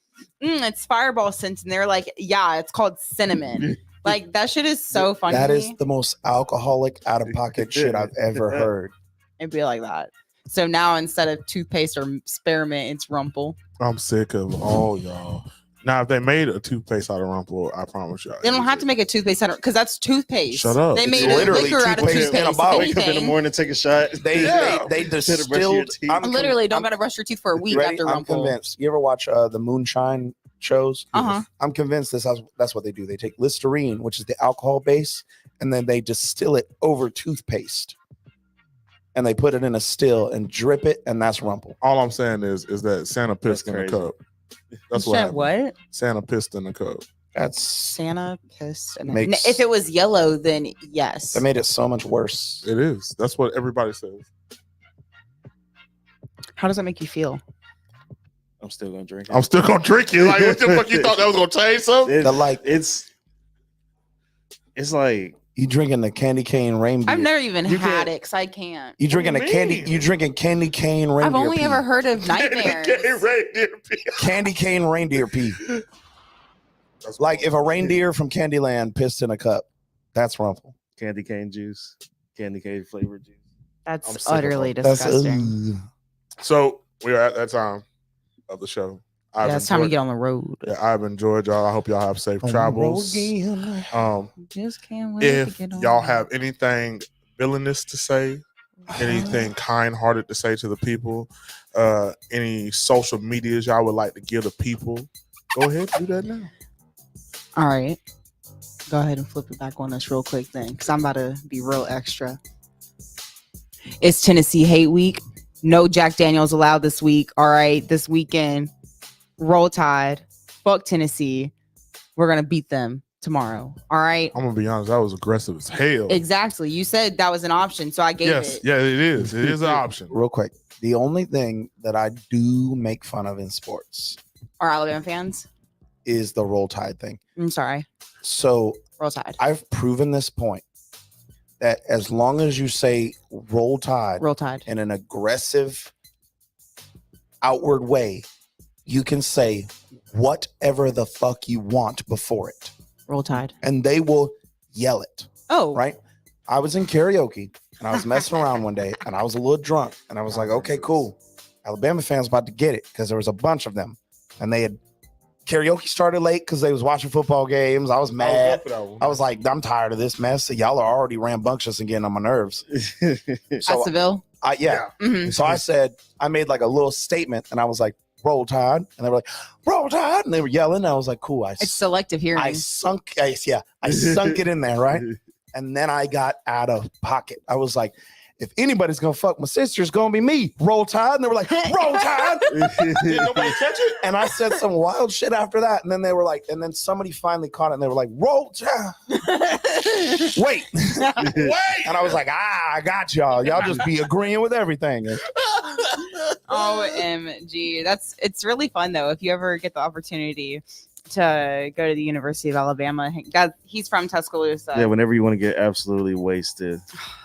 E: "It's Fireball scent," and they're like, "Yeah, it's called cinnamon." Like that shit is so funny.
C: That
E: to
C: is
E: me.
C: the most alcoholic out of pocket shit I've ever heard.
E: It'd be like that. So now instead of toothpaste or spearmint, it's Rumpel.
D: I'm sick of all y'all. Now, if they made a toothpaste out of Rumple, I promise y'all.
E: They don't have to make a toothpaste out because that's toothpaste.
D: Shut up.
E: They
D: It's
E: made a
C: literally
E: liquor out of
C: toothpaste
E: toothpaste.
C: in a bottle.
F: Wake up in the
E: Anything.
F: morning, take a shot.
C: They
D: Yeah.
C: they
F: Instead of brushing your
C: distilled.
F: teeth.
E: Literally, don't
C: I'm-
E: gotta brush your teeth for a week
C: ready?
E: after
C: I'm
E: Rumpel.
C: convinced. You ever watch the Moonshine shows?
E: Uh-huh.
C: I'm convinced that's what they do. They take Listerine, which is the alcohol base, and then they distill it over toothpaste, and they put it in a still and drip it, and that's Rumpel.
D: All I'm saying is that Santa pissed in the
F: crazy.
D: cup. That's
E: Shit,
D: what happened.
E: what?
D: Santa pissed in the cup.
C: That's
E: Santa pissed. And
C: Makes-
E: if it was yellow, then yes.
C: that made it so much worse.
D: It is. That's what everybody says.
E: How does that make you feel?
F: I'm still gonna drink it.
D: I'm still gonna drink it. Like, what the fuck you thought that was gonna change something?
C: The like
F: It's like
C: you drinking the candy cane reindeer.
E: I've never even
F: You
E: had
F: can't-
E: it because I can't.
C: You drinking
D: What
C: a
D: do you
C: candy?
D: mean?
C: You drinking candy cane reindeer?
E: I've only
C: pee.
E: ever heard of nightmares.
C: candy cane reindeer pee. Like if a reindeer from Candyland pissed in a cup, that's Rumpel.
F: Candy cane juice, candy cane flavored juice.
D: I'm
E: That's
D: sick of
E: utterly
D: them.
E: disgusting.
D: So we are at that time of the show.
E: Yeah, it's time to get on the road.
D: Yeah, I've enjoyed y'all. I hope y'all have safe
C: On the
D: travels.
C: road again.
E: Just can't wait to
D: If
E: get on
D: y'all
E: the
D: have anything villainous to say, anything kind-hearted to say to the people, any social medias y'all would like to give the people, go ahead and do that now.
E: All right. Go ahead and flip it back on us real quick then, because I'm about to be real extra. It's Tennessee Hate Week. No Jack Daniels allowed this week. All right. This weekend, Roll Tide. Fuck Tennessee. We're going to beat them tomorrow. All right.
D: I'm gonna be honest, that was aggressive as hell.
E: Exactly. You said that was an option, so I gave
D: Yes,
E: it.
D: yeah, it is. It is an option.
C: Real quick, the only thing that I do make fun of in sports
E: Are Alabama fans?
C: is the Roll Tide thing.
E: I'm sorry.
C: So
E: Roll Tide.
C: I've proven this point that as long as you say Roll Tide
E: Roll Tide.
C: in an aggressive, outward way, you can say whatever the fuck you want before it,
E: Roll Tide.
C: and they will yell it.
E: Oh,
C: Right? I was in karaoke and I was messing around one day and I was a little drunk and I was like, okay, cool. Alabama fans about to get it because there was a bunch of them and they had karaoke started late because they was watching football games. I was mad. I was like, I'm tired of this mess. Y'all are already rambunctious and getting on my nerves.
E: at
C: So
E: Seville.
C: yeah.
E: Mhm.
C: So I said, I made like a little statement and I was like, Roll Tide. And they were like, Roll Tide. And they were yelling. And I was like, cool.
E: It's selective hearing.
C: I sunk it in there, right? And then I got out of pocket. I was like, if anybody's gonna fuck my sister, it's gonna be me. Roll Tide. And they were like, Roll Tide.
D: Did nobody catch it?
C: And I said some wild shit after that. And then they were like, and then somebody finally caught it and they were like, Roll Tide. Wait. And I was like, I got y'all. Y'all just be agreeing with everything.
E: OMG. It's really fun though. If you ever get the opportunity to go to the University of Alabama, he's from Tuscaloosa.
F: Yeah, whenever you want to get absolutely wasted,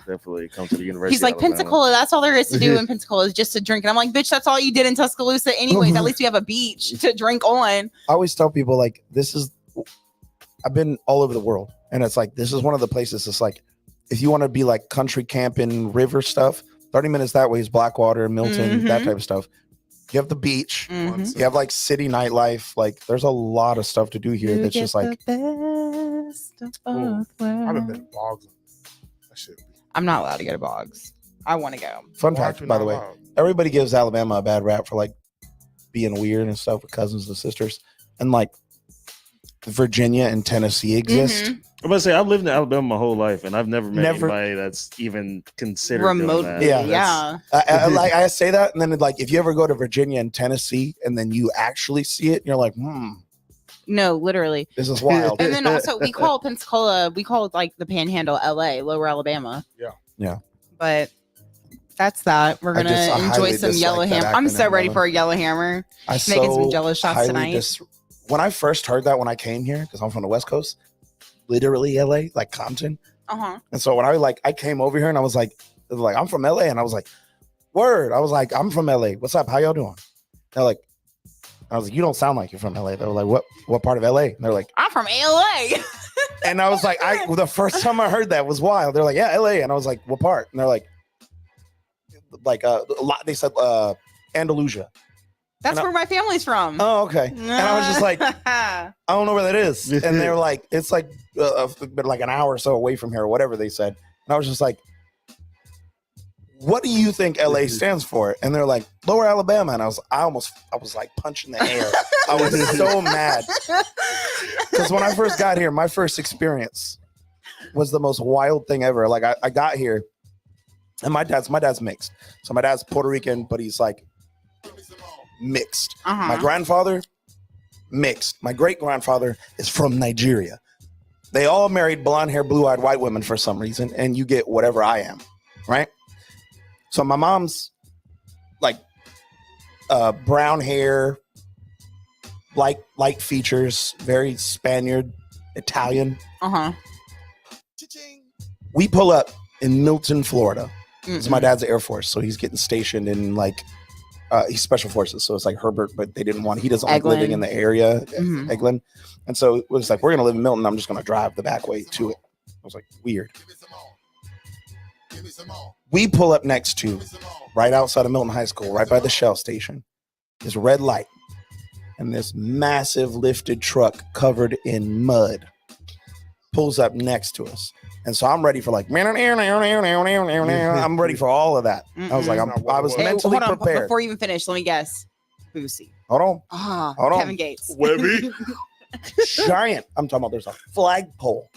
F: definitely come to the University.
E: He's like,
F: of Alabama.
E: Pensacola, that's all there is to do in Pensacola is just to drink. And I'm like, bitch, that's all you did in Tuscaloosa anyways. At least we have a beach to drink on.
C: I always tell people like I've been all over the world and it's like this is one of the places it's like if you want to be like country camping river stuff, 30 minutes that way is Blackwater, Milton, that type of stuff. You have the beach,
E: Mhm.
C: you have like city nightlife, like there's a lot of stuff to do here
E: You
C: that's
E: get
C: just like
E: the best of both
D: I haven't been
E: worlds.
D: to Boggs. That shit.
E: I'm not allowed to go to Boggs. I want to go.
C: fun
D: Why aren't
C: fact
D: you
C: by
D: not
C: the way.
D: allowed?
C: Everybody gives Alabama a bad rap for like being weird and stuff with cousins and sisters. And like Virginia and Tennessee exist.
E: Mhm.
F: I'm gonna say I've lived in Alabama my whole life, and I've never met
C: Never-
F: anybody that's even considered
E: Remote.
F: doing that.
C: Yeah.
E: Yeah.
C: Like I say that, and then like if you ever go to Virginia and Tennessee, and then you actually see it, you're like,
E: No, literally.
C: this is wild.
E: And then also we call Pensacola, we call it like the Panhandle, LA, Lower Alabama.
D: Yeah.
C: Yeah.
E: But that's that. We're
C: I
E: gonna
C: highly
E: enjoy some
C: dislike
E: Yellow
C: that
E: Hammer. I'm so
C: acronym,
E: ready
C: Melvin.
E: for a Yellow Hammer.
C: I
E: Making some
C: so
E: Jello shots
C: highly
E: tonight.
C: when I first heard that when I came here, because I'm from the West Coast, literally LA, like Compton.
E: Uh-huh.
C: And so when I came over here and I was like, I'm from LA, and I was like, word. I was like, I'm from LA. What's up? How y'all doing? They're like, I was like, you don't sound like you're from LA. They were like, what part of LA? And they're like,
E: I'm from LA.
C: and I was like, the first time I heard that was wild. They're like, yeah, LA. And I was like, what part? And they're like a lot. They said Andalusia.
E: That's
C: And
E: where my family's from.
C: Oh, okay. And I was just like, I don't know where that is. And they were like, it's like like an hour or so away from here or whatever they said. And I was just like, what do you think LA stands for? And they're like, Lower Alabama. And I was like punching the air. I was so mad. Because when I first got here, my first experience was the most wild thing ever. Like I got here and my dad's mixed. So my dad's Puerto Rican, but he's like mixed.
E: Uh-huh.
C: My grandfather, mixed. My great grandfather is from Nigeria. They all married blonde hair, blue eyed white women for some reason, and you get whatever I am, right? So my mom's like brown hair, light features, very Spaniard, Italian.
E: Uh-huh.
C: We pull up in Milton, Florida. Because my
E: Mm-mm.
C: dad's Air Force, so he's getting stationed in like He's special forces, so it's like Herbert, but they didn't want. He doesn't like living
E: Eglin.
C: in the area,
E: Mhm.
C: Eglin, and so it was like we're gonna live in Milton. I'm just gonna drive the back way to it. I was like, weird. We pull up next to, right outside of Milton High School, right by the Shell station, this red light, and this massive lifted truck covered in mud pulls up next to us. And so I'm ready for like, I'm ready for all of that. I was like, I was
E: Hey,
C: mentally
E: hold on,
C: prepared.
E: before you even finish, let me guess. Boosie.
C: Hold on.
E: Ah,
C: Hold on.
E: Kevin Gates.
D: Webby.
C: Giant. I'm talking about there's a flagpole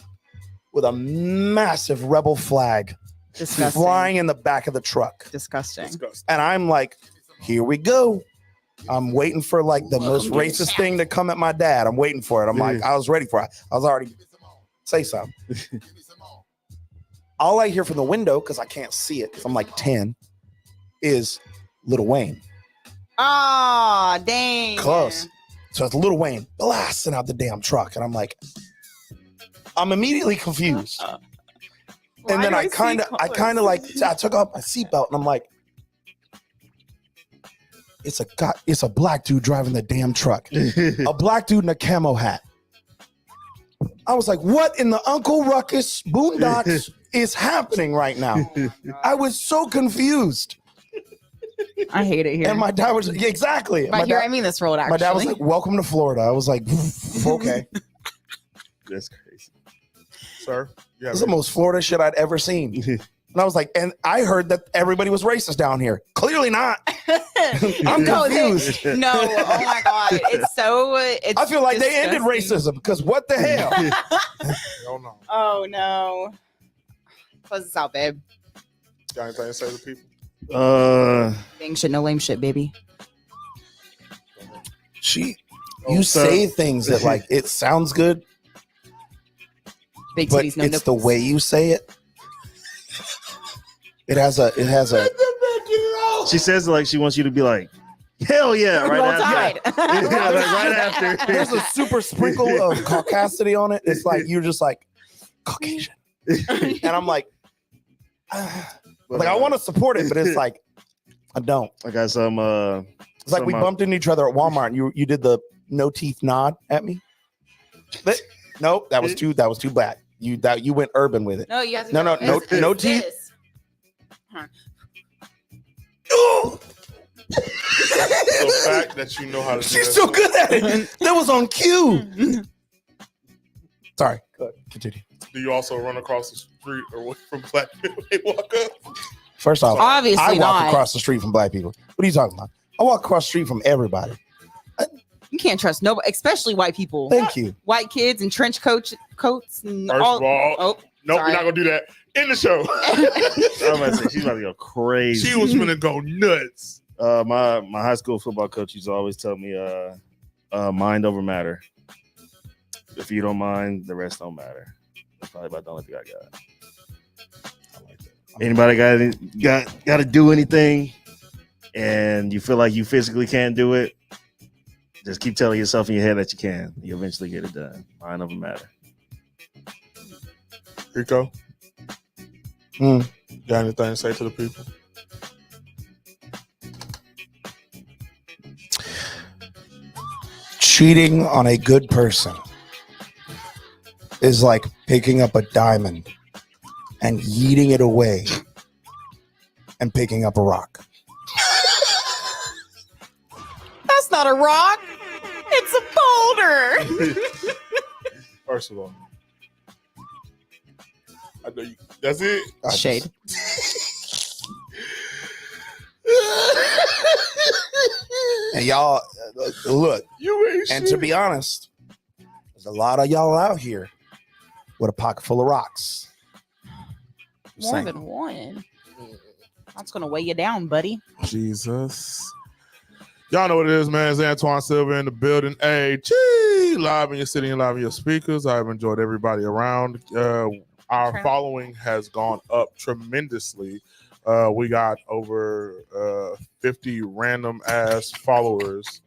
C: with a massive rebel flag
E: Disgusting.
C: flying in the back of the truck.
E: Disgusting.
C: And I'm like, here we go. I'm waiting for like the most
E: Welcome to the
C: racist
E: South.
C: thing to come at my dad. I'm waiting for it. I'm like, I was ready for it. I was already say something. All I hear from the window, because I can't see it, because I'm like 10, is Lil Wayne.
E: Ah, dang.
C: Close. So it's Lil Wayne blasting out the damn truck. And I'm like, I'm immediately confused.
E: Why
C: And then
E: do
C: I
E: see
C: kind of
E: colors?
C: like, I took off my seatbelt and I'm like, it's a black dude driving the damn truck. A black dude in a camo hat. I was like, what in the Uncle Ruckus Boondocks is happening right now? I was so confused.
E: I hate it here.
C: And my dad was, yeah, exactly.
E: By
C: My
E: here,
C: dad,
E: I mean this road, actually.
C: my dad was like, welcome to Florida. I was like, okay.
F: That's crazy.
D: Sir, you
C: This is
D: have
C: the most Florida shit I'd ever seen. And I was like, and I heard that everybody was racist down here. Clearly not. I'm
E: No,
C: confused.
E: no, oh my God. It's so, it's
C: I feel like they ended
E: disgusting.
C: racism because what the hell?
D: Hell no.
E: Oh, no. Close this out, babe.
D: Got anything to say to people?
E: Bang shit, no lame shit, baby.
C: You say things that like it sounds good,
E: Big
C: but
E: titties, no
C: it's the
E: nipples.
C: way you say it. It has a
F: She says it like she wants you to be like, hell yeah, right
E: Roll
F: after.
E: Tide.
F: Yeah, like right after.
C: there's a super sprinkle of caucasity on it. It's like you're just like Caucasian. And I'm like I want to support it, but it's like I don't.
F: I got some
C: It's like we bumped into each other at Walmart and you did the no teeth nod at me. Nope, that was too black. You went urban with it.
E: No, you have to
C: No,
E: go,
C: no,
E: it's
C: no
E: this.
C: teeth.
D: The fact that you know how to do
C: She's
D: that
C: so good at it. That was on cue. Sorry. Go ahead. Continue.
D: Do you also run across the street or away from black people when they walk up?
C: First off,
E: Obviously
C: I walk
E: not.
C: across the street from black people. What are you talking about? I walk across the street from everybody.
E: You can't trust nobody, especially white people.
C: Thank you.
E: White kids in trench coats and
D: First
E: all.
D: of all,
E: Oh,
D: nope,
E: sorry.
D: we're not gonna do that in the show.
F: I was about to say she's about to go crazy.
D: She was gonna go nuts.
F: My high school football coach used to always tell me mind over matter. If you don't mind, the rest don't matter. That's probably about the only thing I got.
C: I like that.
F: Anybody got to do anything and you feel like you physically can't do it, just keep telling yourself in your head that you can. You eventually get it done. Mind over matter.
D: Rico,
C: Mm.
D: got anything to say to the people?
C: Cheating on a good person is like picking up a diamond and yeeting it away and picking up a rock.
E: That's not a rock. It's a boulder.
D: First of all, I know you. That's it.
C: I just-
E: Shade.
C: And y'all, look,
D: You ain't
C: and
D: shit.
C: to be honest, there's a lot of y'all out here with a pocket full of rocks. Just
E: More
C: saying.
E: than one. That's gonna weigh you down, buddy.
D: Jesus. Y'all know what it is, man. It's Antoine Silva in the building. Hey, gee, live in your city and live in your speakers. I've enjoyed everybody around. Our
E: True.
D: following has gone up tremendously. We got over 50 random ass followers.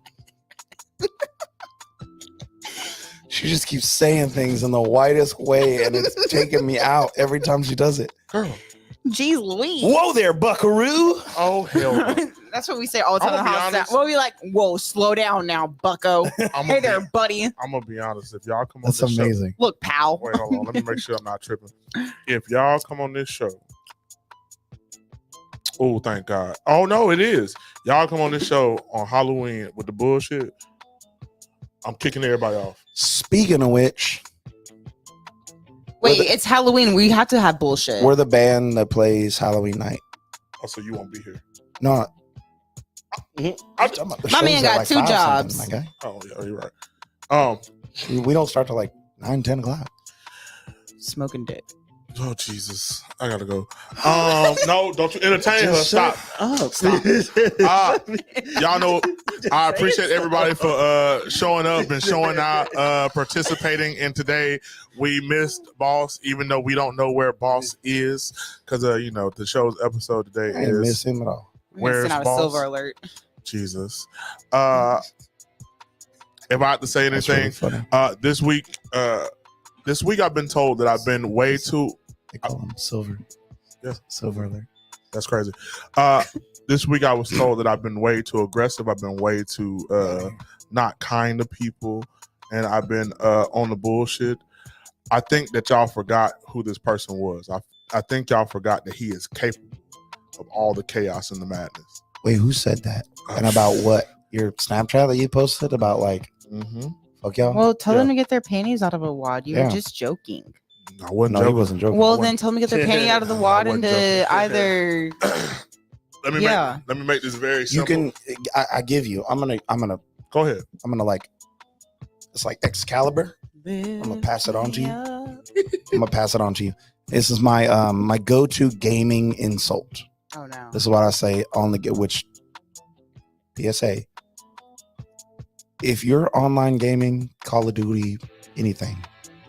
C: She just keeps saying things in the whitest way, and it's taking me out every time she does it.
D: Girl,
E: Jeez Louise.
C: Whoa there, buckaroo.
D: Oh hell no.
E: That's what we say all the time in
D: I'ma
E: the
D: be
E: house.
D: honest.
E: We'll be like, whoa, slow down now, bucko. Hey there, buddy.
D: I'm gonna be honest. If y'all come on
C: That's
D: this show,
C: amazing.
E: Look, pal.
D: wait, hold on. Let me make sure I'm not tripping. If y'all come on this show, oh, thank God. Oh no, it is. Y'all come on this show on Halloween with the bullshit. I'm kicking everybody off.
C: Speaking of which,
E: Wait, it's Halloween. We have to have bullshit.
C: we're the band that plays Halloween night.
D: Oh, so you won't be here.
C: No,
E: My man got 2 jobs.
C: My guy.
D: Oh yeah, you're right.
C: We don't start till like 9-10 o'clock.
E: Smoking dick.
D: Oh Jesus, I gotta go. No, don't you entertain her.
F: Just
D: Stop.
F: Stop.
D: Y'all know I appreciate everybody for showing up and showing out, participating in today. We missed Boss, even though we don't know where Boss is, because you know the show's episode today
C: I didn't
D: is
C: miss him at all.
D: Where's
E: Send out a
D: Boss?
E: silver alert.
D: Jesus. If I have to say
C: That's
D: anything,
C: really funny.
D: this week I've been told that I've been way too.
C: They call him silver.
D: Yeah.
C: Silver alert.
D: That's crazy. This week I was told that I've been way too aggressive. I've been way too not kind to people, and I've been on the bullshit. I think that y'all forgot who this person was. I think y'all forgot that he is capable of all the chaos and the madness.
C: Wait, who said that? And about what? Your Snapchat that you posted about like
D: Mm-hmm.
C: fuck y'all?
E: Well, tell
D: Yeah.
E: them to get their panties out of a wad. You
C: Yeah.
E: were just joking.
D: I wasn't
C: no, he
D: joking.
C: wasn't joking.
E: Well, then tell them to get their panty out of the
D: I
E: wad
D: wasn't
E: and to
D: joking.
E: either. Yeah.
D: Let me make this very
C: you
D: simple.
C: can. I give you. I'm gonna
D: Go ahead.
C: like. It's like Excalibur. gonna pass it on to you. I'm gonna pass it on to you. This is my my go-to gaming insult.
E: Oh no.
C: This is what I say on the which PSA. If you're online gaming, Call of Duty, anything,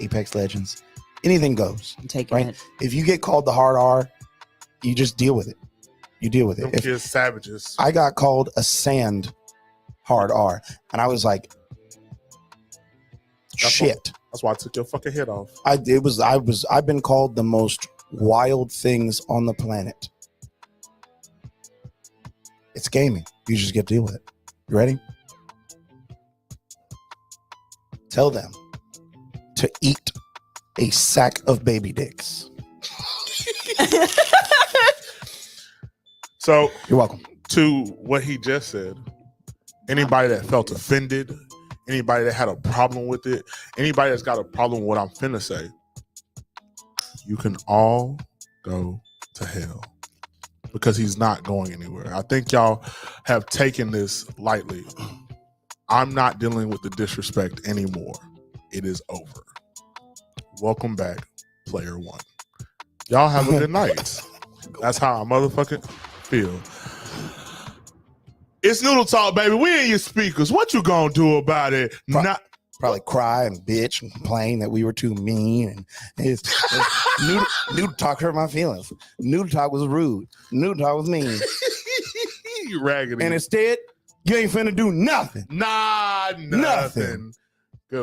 C: Apex Legends, anything goes.
E: I'm taking
C: Right?
E: it.
C: If you get called the hard R, you just deal with it. You deal with
D: Them
C: it. If
D: kids savages.
C: I got called a sand hard R, and I was like,
D: That's
C: shit.
D: That's why I took your fucking head off.
C: I've been called the most wild things on the planet. It's gaming. You just get to deal with it. You ready? Tell them to eat a sack of baby dicks.
D: So
C: You're welcome.
D: to what he just said, anybody that felt offended, anybody that had a problem with it, anybody that's got a problem with what I'm finna say, you can all go to hell, because he's not going anywhere. I think y'all have taken this lightly. I'm not dealing with the disrespect anymore. It is over. Welcome back, player one. Y'all have a good night. That's how I motherfucking feel. It's Noodle Talk, baby. We in your speakers. What you gonna do about it? Not
C: Probably cry and bitch and complain that we were too mean. And Noodle Talk hurt my feelings. Noodle Talk was rude. Noodle Talk was mean.
D: you raggedy.
C: And instead, you ain't finna do nothing.
D: Nah, nothing.